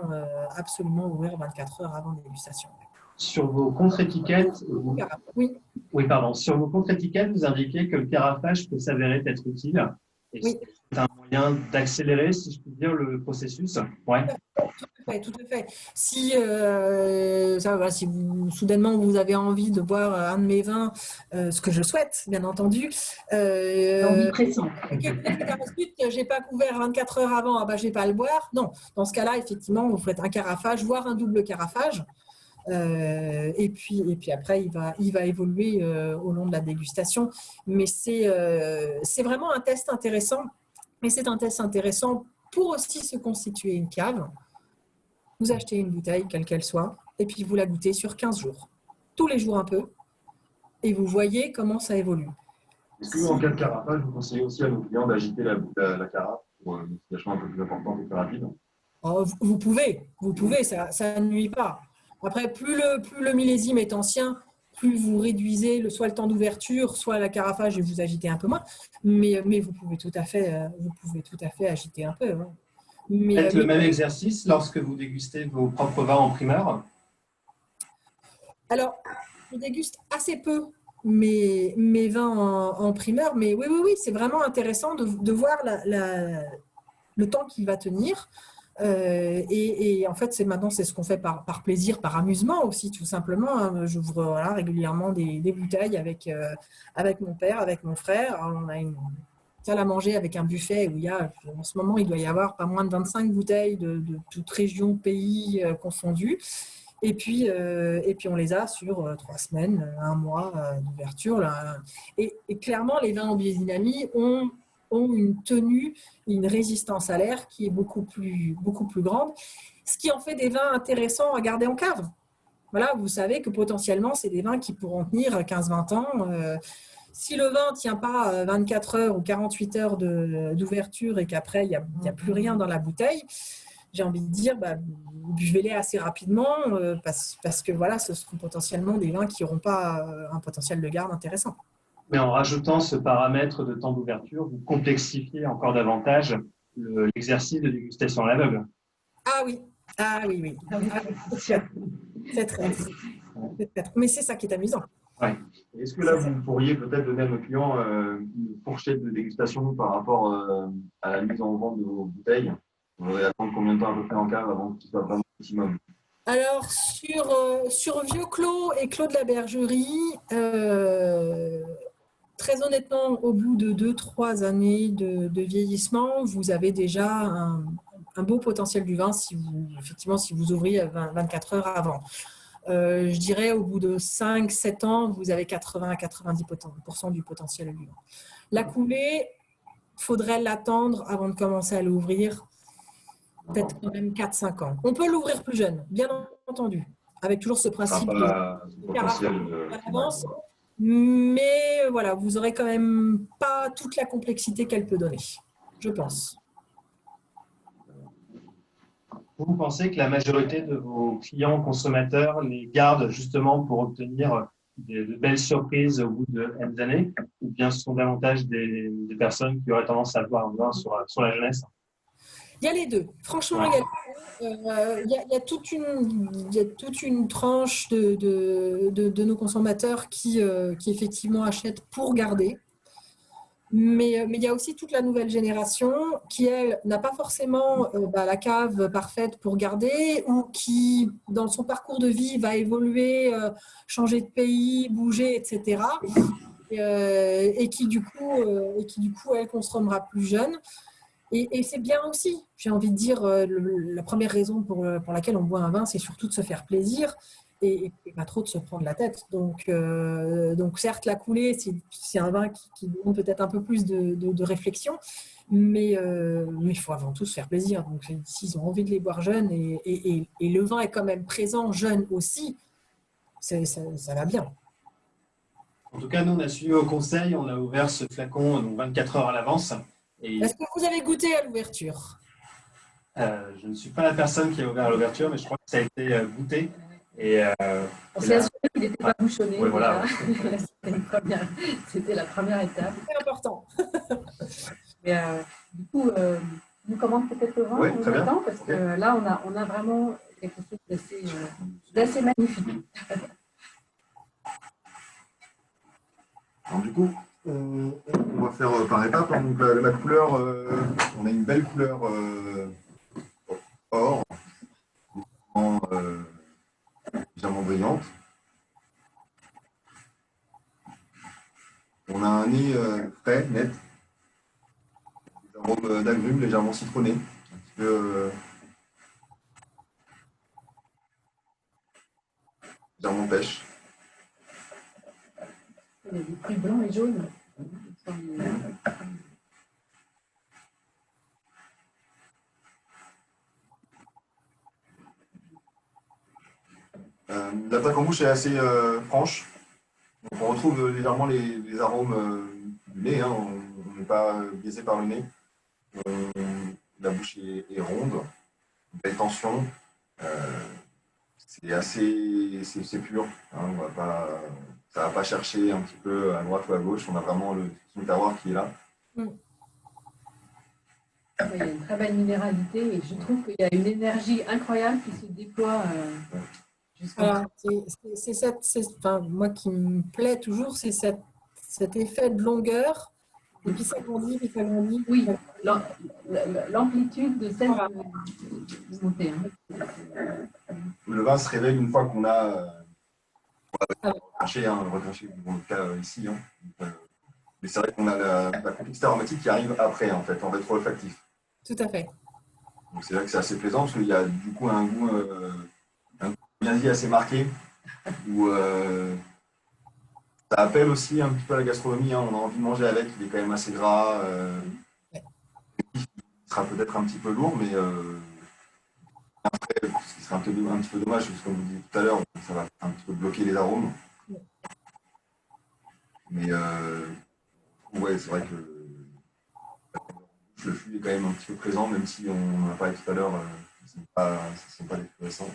ouvrir 24 heures avant dégustation. Sur vos contre-étiquettes, sur vos contre-étiquettes, vous indiquez que le carafage peut s'avérer être utile. Et c'est un moyen d'accélérer, si je puis dire, le processus. Ouais. Tout à Ouais, tout à fait. Si, si soudainement vous avez envie de boire un de mes vins, ce que je souhaite, bien entendu, L'envie pressante. j'ai pas couvert 24 heures avant, ah bah, je vais pas le boire. Non, dans ce cas-là, effectivement, vous faites un carafage, voire un double carafage. Et puis après, il va évoluer au long de la dégustation. Mais c'est vraiment un test intéressant. Et c'est un test intéressant pour aussi se constituer une cave. Vous achetez une bouteille, quelle qu'elle soit, et puis vous la goûtez sur 15 jours. Tous les jours un peu. Et vous voyez comment ça évolue. Est-ce que, en cas de carafage, vous conseillez aussi à nos clients d'agiter la carafe pour une distillation un peu plus importante et plus rapide? Oh, vous pouvez, ça ne nuit pas. Après, plus le millésime est ancien, plus vous réduisez soit le temps d'ouverture, soit la carafage et vous agitez un peu moins. Mais vous pouvez tout à fait agiter un peu. Hein. Faites le même exercice lorsque vous dégustez vos propres vins en primeur? Alors, je déguste assez peu mes vins en primeur, mais oui, c'est vraiment intéressant de voir le temps qu'il va tenir. Et en fait, maintenant, c'est ce qu'on fait par plaisir, par amusement aussi, tout simplement. Hein. J'ouvre régulièrement des bouteilles avec mon père, avec mon frère. Alors, on a une salle à manger avec un buffet où en ce moment, il doit y avoir pas moins de 25 bouteilles de toutes régions, pays confondus. Et puis, on les a sur 3 semaines, 1 mois d'ouverture. Et clairement, les vins en biodynamie ont une tenue, une résistance à l'air qui est beaucoup plus grande, ce qui en fait des vins intéressants à garder en cave. Voilà, vous savez que potentiellement, c'est des vins qui pourront tenir 15-20 ans. Si le vin ne tient pas 24 heures ou 48 heures d'ouverture et qu'après, il n'y a plus rien dans la bouteille, j'ai envie de dire, buvez-les assez rapidement parce que voilà, ce seront potentiellement des vins qui n'auront pas un potentiel de garde intéressant. Mais en rajoutant ce paramètre de temps d'ouverture, vous complexifiez encore davantage l'exercice de dégustation à l'aveugle. Ah oui. C'est très. Mais c'est ça qui est amusant. Ouais. Est-ce que là, vous pourriez peut-être donner à nos clients une fourchette de dégustation par rapport à la mise en vente de vos bouteilles? On va attendre combien de temps à peu près en cave avant qu'il soit vraiment maximum? Alors, sur Vieux Clos et Clos de la Bergerie, très honnêtement, au bout de 2-3 années de vieillissement, vous avez déjà un beau potentiel du vin si vous ouvriez 24 heures avant. Je dirais au bout de 5-7 ans, vous avez 80-90% du potentiel du vin. La coulée, il faudrait l'attendre avant de commencer à l'ouvrir, peut-être quand même 4-5 ans. On peut l'ouvrir plus jeune, bien entendu, avec toujours ce principe de potentiel d'avance. Mais voilà, vous n'aurez quand même pas toute la complexité qu'elle peut donner, je pense. Vous pensez que la majorité de vos clients consommateurs les gardent justement pour obtenir de belles surprises au bout de N années, ou bien ce sont davantage des personnes qui auraient tendance à boire un vin sur la jeunesse? Il y a les deux. Franchement, il y a toute une tranche de nos consommateurs qui effectivement achètent pour garder. Mais il y a aussi toute la nouvelle génération qui, elle, n'a pas forcément la cave parfaite pour garder ou qui, dans son parcours de vie, va évoluer, changer de pays, bouger, etc. Et qui, du coup, elle consommera plus jeune. Et c'est bien aussi, j'ai envie de dire, la première raison pour laquelle on boit un vin, c'est surtout de se faire plaisir et pas trop de se prendre la tête. Donc certes, la coulée, c'est un vin qui demande peut-être un peu plus de réflexion, mais il faut avant tout se faire plaisir. Donc s'ils ont envie de les boire jeunes et le vin est quand même présent jeune aussi, ça va bien. En tout cas, nous, on a suivi au conseil, on a ouvert ce flacon donc 24 heures à l'avance. Est-ce que vous avez goûté à l'ouverture? Je ne suis pas la personne qui a ouvert l'ouverture, mais je crois que ça a été goûté. On s'est assuré qu'il n'était pas bouchonné. Ouais, voilà. C'était la première étape. C'est important. Et, du coup, nous commande peut-être le vin maintenant, parce que là, on a vraiment quelque chose d'assez magnifique. Alors, du coup, on va faire par étapes. Hein. Donc, la couleur, on a une belle couleur or. légèrement citronné. Un petit peu, légèrement pêche. Il y a des fruits blancs et jaunes. L'attaque en bouche est assez franche. Donc on retrouve légèrement les arômes du nez. Hein. On n'est pas biaisé par le nez. La bouche est ronde, belle tension. C'est pur. Hein. Ça ne va pas chercher un petit peu à droite ou à gauche. On a vraiment le terroir qui est là. Il y a une très belle minéralité et je trouve qu'il y a une énergie incroyable qui se déploie jusqu'au Voilà, enfin, moi qui me plaît toujours, c'est cet effet de longueur. Et puis ça grandit, puis ça grandit. Oui, l'amplitude de cette Voilà. montée. Hein. Le vin se révèle une fois qu'on a recraché, dans le cas ici. Hein. Mais c'est vrai qu'on a la complexité aromatique qui arrive après, en fait, en rétro-olfactif. Tout à fait. Donc c'est vrai que c'est assez plaisant parce qu'il y a du coup un goût bien dit assez marqué où ça appelle aussi un petit peu à la gastronomie. Hein. On a envie de manger avec, il est quand même assez gras. Il sera peut-être un petit peu lourd, mais après, ce qui serait un petit peu dommage, parce que comme vous disiez tout à l'heure, ça va un petit peu bloquer les arômes. Mais ouais, c'est vrai que le flux est quand même un petit peu présent, même si on n'a pas dit tout à l'heure, ce ne sont pas des flux récents.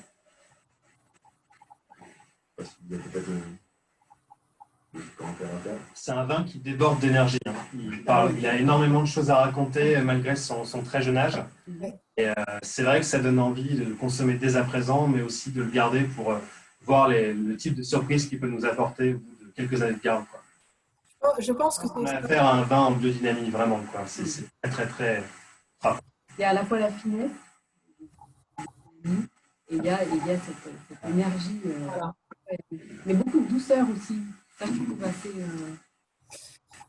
Je ne sais pas si vous avez peut-être des commentaires à faire. C'est un vin qui déborde d'énergie. Hein. Il a énormément de choses à raconter malgré son très jeune âge. Et c'est vrai que ça donne envie de le consommer dès à présent, mais aussi de le garder pour voir le type de surprise qu'il peut nous apporter au bout de quelques années de garde. Quoi. Je pense que On a affaire à un vin en biodynamie, vraiment. C'est très, très, très... Il y a à la fois la finesse et il y a cette énergie. Voilà. Mais beaucoup de douceur aussi. Ça, je trouve assez.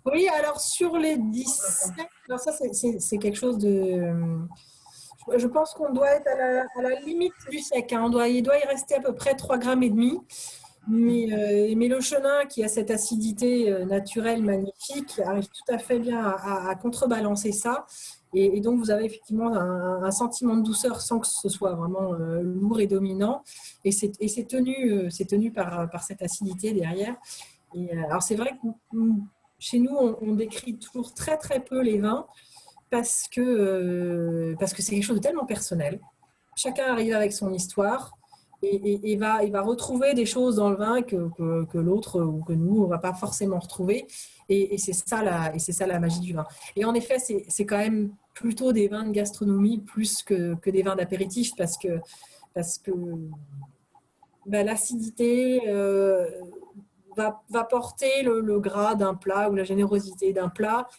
Oui, alors sur les 17, alors ça c'est quelque chose de. Je pense qu'on doit être à la limite du sec. Hein. Il doit y rester à peu près 3,5 grammes. Mais le chenin, qui a cette acidité naturelle magnifique, arrive tout à fait bien à contrebalancer ça. Et donc, vous avez effectivement un sentiment de douceur sans que ce soit vraiment lourd et dominant. Et c'est tenu par cette acidité derrière. Et, alors, c'est vrai que chez nous, on décrit toujours très, très peu les vins parce que c'est quelque chose de tellement personnel. Chacun arrive avec son histoire. Et va retrouver des choses dans le vin que l'autre ou que nous, on ne va pas forcément retrouver. Et c'est ça la magie du vin. Et en effet, c'est quand même plutôt des vins de gastronomie plus que des vins d'apéritif parce que l'acidité va porter le gras d'un plat ou la générosité d'un plat.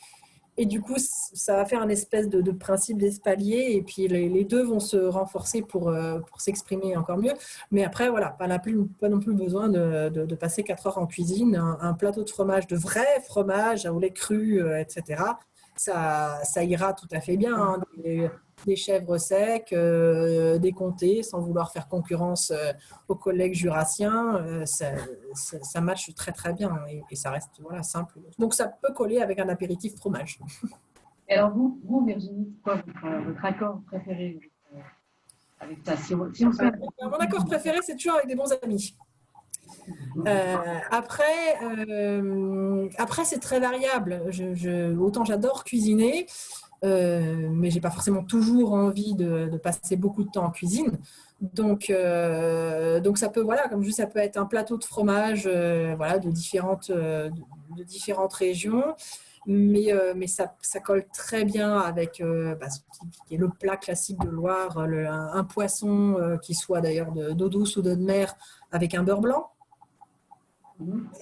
Et du coup, ça va faire un espèce de principe d'espalier et puis les deux vont se renforcer pour s'exprimer encore mieux. Mais après, voilà, pas non plus besoin de passer 4 heures en cuisine. Un plateau de fromage, de vrai fromage au lait cru, etc., ça ira tout à fait bien. Hein. Des chèvres secs, des comtés, sans vouloir faire concurrence aux collègues jurassiens, ça matche très très bien et ça reste voilà, simple. Donc ça peut coller avec un apéritif fromage. Et alors vous Virginie, c'est quoi votre accord préféré avec ça si on se met... Mon accord préféré, c'est toujours avec des bons amis. Après, c'est très variable. Autant j'adore cuisiner, mais j'ai pas forcément toujours envie de passer beaucoup de temps en cuisine. Donc ça peut, voilà, comme je dis, ça peut être un plateau de fromage, voilà, de différentes régions. Mais ça colle très bien avec ce qui est le plat classique de Loire, un poisson qui soit d'ailleurs d'eau douce ou d'eau de mer avec un beurre blanc.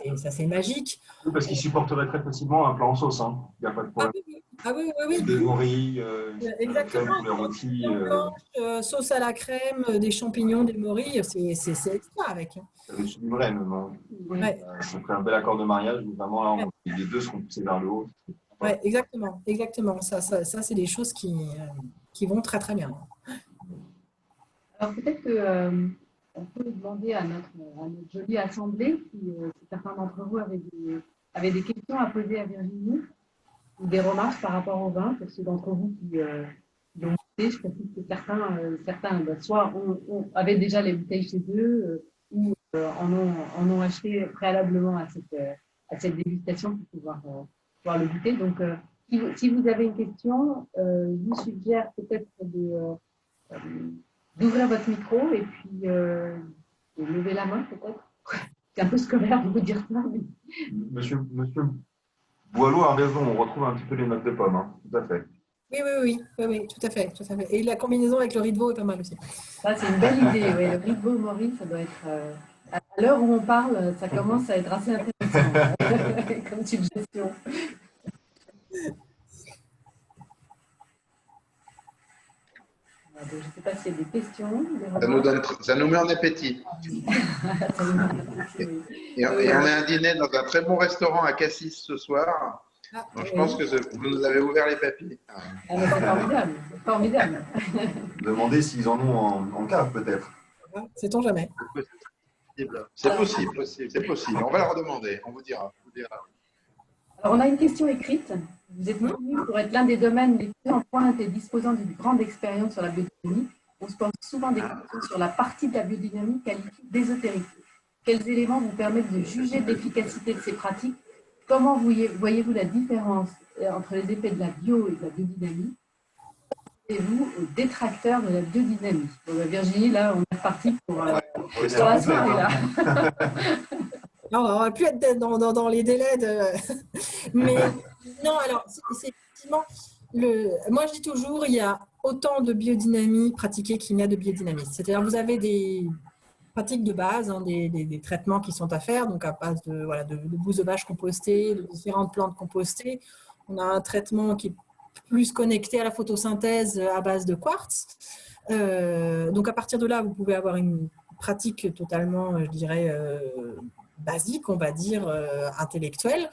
Et ça, c'est magique. Oui, parce qu'il supporterait très facilement un plat en sauce. Hein. Il n'y a pas de problème. Oui. Des morilles, exactement. des rôtis. Sauce à la crème, des champignons, des morilles, c'est extra avec. Avec du livret, même. Hein. Ouais. Ça ferait un bel accord de mariage. Où vraiment, là, les deux seront poussés vers le haut. Ouais, exactement, exactement. Ça c'est des choses qui vont très très bien. Alors peut-être que on peut demander à notre jolie assemblée si certains d'entre vous avaient des questions à poser à Virginie ou des remarques par rapport au vin, pour ceux d'entre vous qui l'ont goûté. Je précise que certains soit avaient déjà les bouteilles chez eux ou en ont acheté préalablement à cette dégustation pour pouvoir le goûter. Donc, si vous avez une question, je vous suggère peut-être d'ouvrir votre micro et puis de lever la main peut-être. C'est un peu scolaire de vous dire ça. Mais... Monsieur Boileau a raison, on retrouve un petit peu les notes de pomme, hein. Tout à fait. Oui, tout à fait, tout à fait. Et la combinaison avec le riz de veau est pas mal aussi. Ça, c'est une belle idée. Ouais. Le riz de veau Maurice, ça doit être... à l'heure où on parle, ça commence à être assez intéressant comme suggestion. Je ne sais pas s'il y a des questions. Ça nous met en appétit. Et on a un dîner dans un très bon restaurant à Cassis ce soir. Donc je pense que vous nous avez ouvert les papilles. C'est formidable. Formidable. Demandez s'ils en ont en cave, peut-être. Sait-on jamais. C'est possible, c'est possible. On va le redemander, on vous dira. Alors, on a une question écrite. Vous êtes connu pour être l'un des domaines les plus en pointe et disposant d'une grande expérience sur la biodynamie. On se pose souvent des questions sur la partie de la biodynamie qualifiée d'ésotérique. Quels éléments vous permettent de juger de l'efficacité de ces pratiques? Comment voyez-vous la différence entre les effets de la bio et de la biodynamie? Et vous, aux détracteurs de la biodynamie? Virginie, là, on est parti pour la soirée, là. Non, on aurait pu être dans les délais de... Mais non, alors, c'est effectivement... Moi, je dis toujours, il y a autant de biodynamie pratiquée qu'il n'y a de biodynamistes. C'est-à-dire, vous avez des pratiques de base, hein, des traitements qui sont à faire, donc à base de bouse de vache compostée, de différentes plantes compostées. On a un traitement qui est plus connecté à la photosynthèse à base de quartz. Donc, à partir de là, vous pouvez avoir une pratique totalement, je dirais, basique, on va dire, intellectuelle.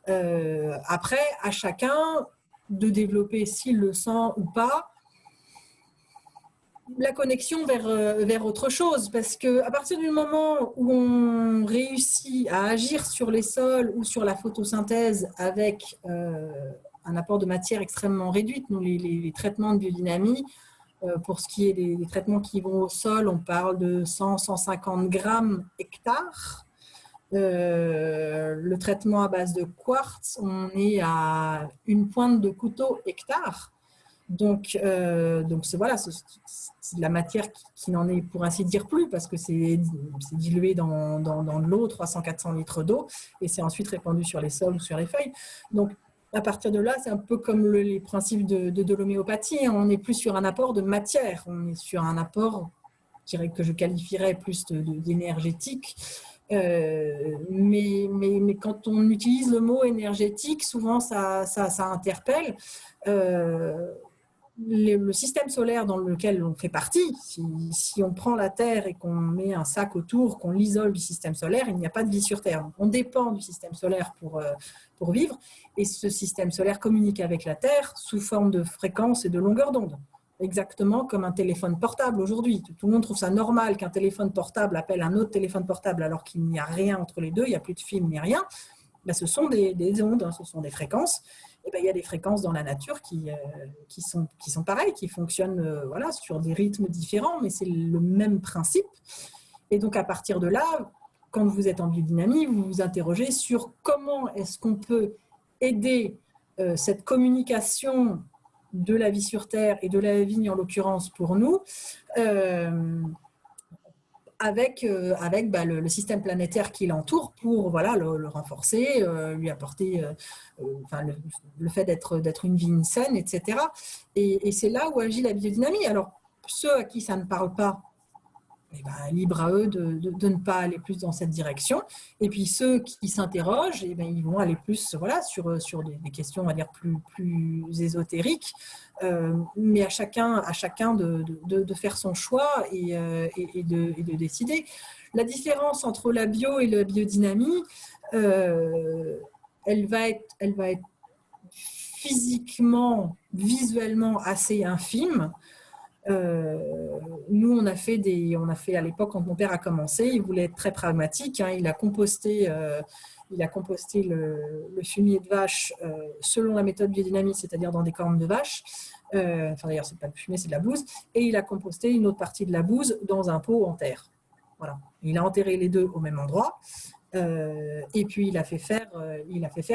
Après, à chacun de développer, s'il le sent ou pas, la connexion vers autre chose, parce qu'à partir du moment où on réussit à agir sur les sols ou sur la photosynthèse avec un apport de matière extrêmement réduit, nous, les traitements de biodynamie, pour ce qui est des traitements qui vont au sol, on parle de 100-150 grammes hectare. Le traitement à base de quartz, on est à une pointe de couteau hectare. Donc c'est de la matière qui n'en est pour ainsi dire plus, parce que c'est dilué dans de l'eau, 300-400 litres d'eau, et c'est ensuite répandu sur les sols ou sur les feuilles. Donc, à partir de là, c'est un peu comme les principes de l'homéopathie. On n'est plus sur un apport de matière, on est sur un apport, je dirais, que je qualifierais plus d'énergétique. Mais quand on utilise le mot énergétique, souvent ça interpelle. Le système solaire dans lequel on fait partie, si on prend la Terre et qu'on met un sac autour, qu'on l'isole du système solaire, il n'y a pas de vie sur Terre. On dépend du système solaire pour vivre, et ce système solaire communique avec la Terre sous forme de fréquences et de longueurs d'onde. Exactement comme un téléphone portable aujourd'hui. Tout le monde trouve ça normal qu'un téléphone portable appelle un autre téléphone portable alors qu'il n'y a rien entre les deux, il n'y a plus de fil ni rien. Ben, ce sont des ondes, hein, ce sont des fréquences. Et ben, il y a des fréquences dans la nature qui sont pareilles, qui fonctionnent sur des rythmes différents, mais c'est le même principe. Et donc, à partir de là, quand vous êtes en biodynamie, vous vous interrogez sur comment est-ce qu'on peut aider cette communication de la vie sur Terre et de la vigne en l'occurrence pour nous, avec le système planétaire qui l'entoure pour le renforcer, lui apporter le fait d'être une vigne saine, etc. Et c'est là où agit la biodynamie. Alors, ceux à qui ça ne parle pas, libre à eux de ne pas aller plus dans cette direction. Et puis ceux qui s'interrogent, ils vont aller plus sur des questions, on va dire, plus ésotériques. Mais à chacun de faire son choix et de décider. La différence entre la bio et la biodynamie, elle va être physiquement, visuellement assez infime. Nous, on a fait à l'époque, quand mon père a commencé, il voulait être très pragmatique. Hein, il a composté le fumier de vache selon la méthode biodynamique, c'est-à-dire dans des cornes de vache. Enfin, d'ailleurs, c'est pas le fumier, c'est de la bouse. Et il a composté une autre partie de la bouse dans un pot en terre. Voilà. Il a enterré les deux au même endroit. Et puis, il a fait faire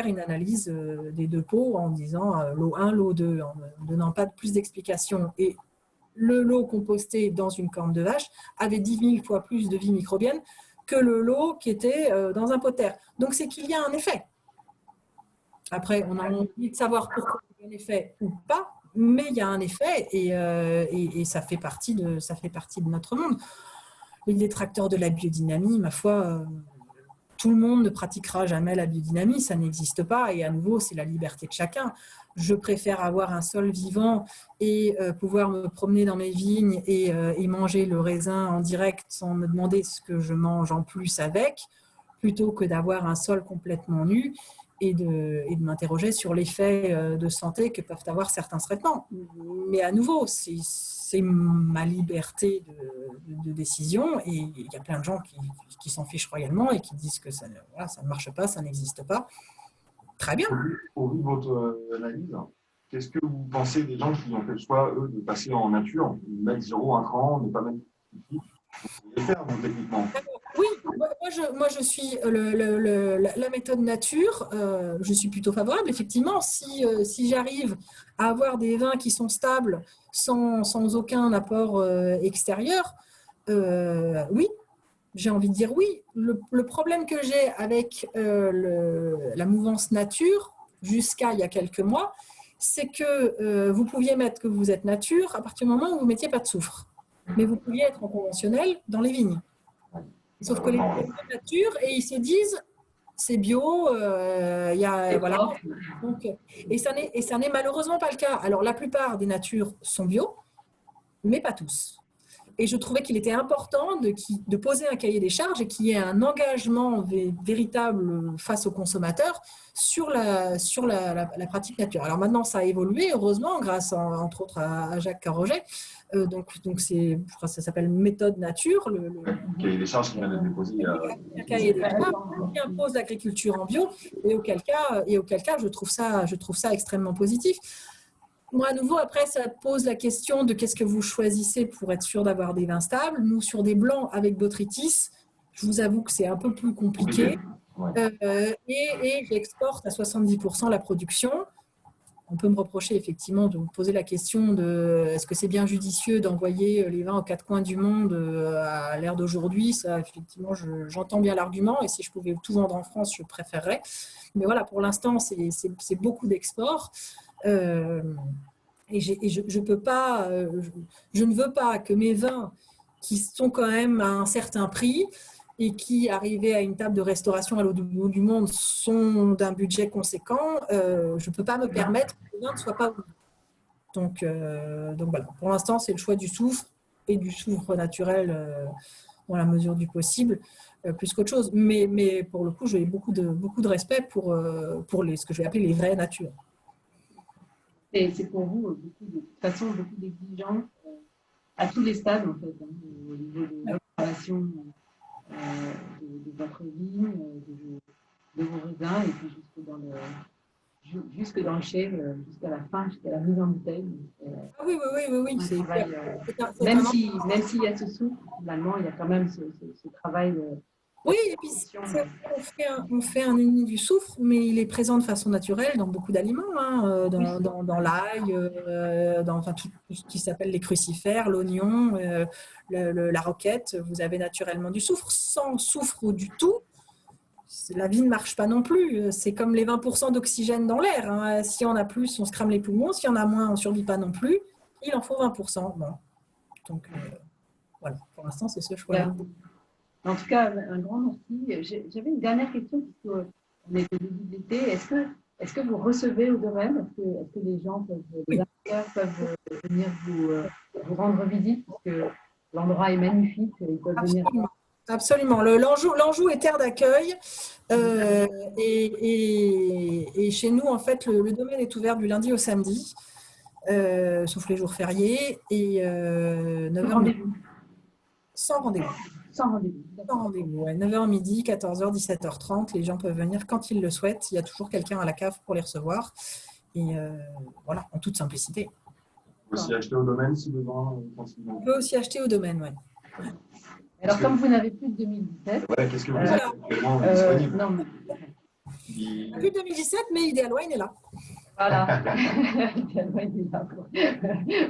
une analyse des deux pots en disant lot 1, lot 2, en ne donnant pas plus d'explications. Et le lot composté dans une corne de vache avait 10 000 fois plus de vie microbienne que le lot qui était dans un pot de terre. Donc, c'est qu'il y a un effet. Après, on a envie de savoir pourquoi il y a un effet ou pas, mais il y a un effet et ça fait partie de notre monde. Les détracteurs de la biodynamie, ma foi, tout le monde ne pratiquera jamais la biodynamie, ça n'existe pas. Et à nouveau, c'est la liberté de chacun. Je préfère avoir un sol vivant et pouvoir me promener dans mes vignes et manger le raisin en direct sans me demander ce que je mange en plus avec, plutôt que d'avoir un sol complètement nu et de m'interroger sur l'effet de santé que peuvent avoir certains traitements. Mais à nouveau, c'est ma liberté de décision et il y a plein de gens qui s'en fichent royalement et qui disent que ça ne marche pas, ça n'existe pas. Très bien. Au vu de votre analyse, qu'est-ce que vous pensez des gens qui ont fait le choix, eux, de passer en nature, de mettre 0 intrants, ne pas mettre de pesticides? Vous pouvez le faire, vous, techniquement. Oui, moi je suis la méthode nature, je suis plutôt favorable. Effectivement, si j'arrive à avoir des vins qui sont stables sans aucun apport extérieur, oui, j'ai envie de dire oui. Le problème que j'ai avec la mouvance nature, jusqu'à il y a quelques mois, c'est que vous pouviez mettre que vous êtes nature à partir du moment où vous ne mettiez pas de soufre. Mais vous pouviez être en conventionnel dans les vignes. Sauf que les gens sont nature et ils se disent c'est bio, voilà. Donc, et ça n'est malheureusement pas le cas. Alors la plupart des natures sont bio, mais pas tous. Et je trouvais qu'il était important de poser un cahier des charges et qu'il y ait un engagement véritable face aux consommateurs sur la pratique nature. Alors maintenant, ça a évolué, heureusement, grâce entre autres à Jacques Carroget. Donc je crois que ça s'appelle méthode nature. Le cahier des charges qui vient d'être déposé. Un cahier des charges qui impose l'agriculture en bio et auquel cas je trouve ça extrêmement positif. Moi, à nouveau, après, ça pose la question de qu'est-ce que vous choisissez pour être sûr d'avoir des vins stables. Nous, sur des blancs avec botrytis, je vous avoue que c'est un peu plus compliqué. Ouais. Et j'exporte à 70% la production. On peut me reprocher effectivement de me poser la question de est-ce que c'est bien judicieux d'envoyer les vins aux quatre coins du monde à l'ère d'aujourd'hui. Ça, effectivement, j'entends bien l'argument et si je pouvais tout vendre en France, je préférerais. Mais voilà, pour l'instant, c'est beaucoup d'export. Et je peux pas, je ne veux pas que mes vins qui sont quand même à un certain prix et qui, arrivés à une table de restauration à l'autre bout du monde, sont d'un budget conséquent, je ne peux pas me permettre que les vins ne soient pas venus. Donc voilà, pour l'instant, c'est le choix du soufre et du soufre naturel dans la mesure du possible, plus qu'autre chose. Mais pour le coup, j'ai beaucoup de respect pour ce que je vais appeler les vraies natures. Et c'est pour vous, de toute façon, beaucoup d'exigences à tous les stades, en fait, au niveau de l'observation de votre vigne, de vos raisins, et puis jusque dans le chai, jusqu'à la fin, jusqu'à la mise en bouteille. Oui. Même s'il y a ce souffle, finalement, il y a quand même ce travail. Oui, et puis on fait un uni du soufre, mais il est présent de façon naturelle dans beaucoup d'aliments, hein, dans l'ail, dans tout ce qui s'appelle les crucifères, l'oignon, la roquette. Vous avez naturellement du soufre. Sans soufre du tout, la vie ne marche pas non plus. C'est comme les 20% d'oxygène dans l'air. Hein. Si on a plus, on se crame les poumons. Si on a moins, on ne survit pas non plus. Il en faut 20%. Bon. Donc, voilà. Pour l'instant, c'est ce choix-là. En tout cas, un grand merci. J'avais une dernière question, puisqu'on est au début de l'été. Est-ce que vous recevez Odorem ? Est-ce que les gens les acteurs peuvent venir vous rendre visite ? Parce que l'endroit est magnifique. Ils peuvent venir Absolument. L'Anjou est terre d'accueil. Et chez nous, en fait, le domaine est ouvert du lundi au samedi, sauf les jours fériés. Et 9h Rendez-vous. sans rendez-vous. Sans rendez-vous. Sans rendez-vous. Ouais. 9h midi, 14h, 17h30. Les gens peuvent venir quand ils le souhaitent. Il y a toujours quelqu'un à la cave pour les recevoir. Et voilà, en toute simplicité. On peut aussi acheter au domaine si besoin. On peut aussi acheter au domaine, oui. Alors, comme vous n'avez plus de 2017, Qu'est-ce que vous avez actuellement disponible? non, mais Plus de 2017, mais Ideal Wine est là. voilà, il est là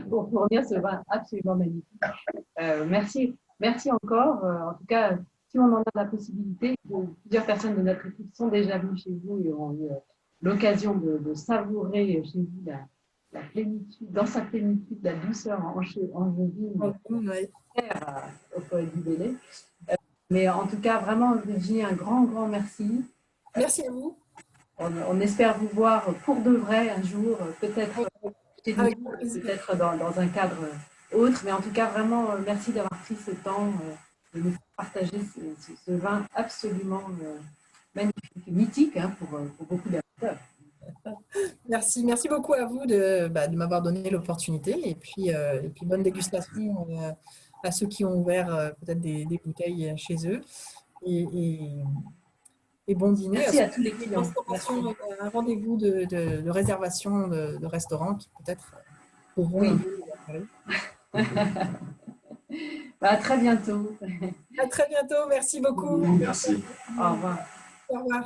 pour fournir ce vin absolument magnifique. Merci encore. En tout cas, si on en a la possibilité, plusieurs personnes de notre équipe sont déjà venues chez vous et ont eu l'occasion de savourer chez vous la plénitude, dans sa plénitude, la douceur angevine au poète du Bélé. Mais en tout cas, vraiment, Virginie, un grand merci. Merci à vous. On espère vous voir pour de vrai un jour, peut-être chez nous, peut-être dans un cadre autre. Mais en tout cas, vraiment, merci d'avoir pris ce temps de nous partager ce vin absolument magnifique, mythique pour beaucoup d'amateurs. Merci beaucoup à vous de m'avoir donné l'opportunité et puis bonne dégustation à ceux qui ont ouvert peut-être des bouteilles chez eux et bon dîner. Merci à tous les clients. Un rendez-vous de réservation de restaurants qui peut-être pourront. Oui. À très bientôt. À très bientôt. Merci beaucoup. Merci. Au revoir. Au revoir.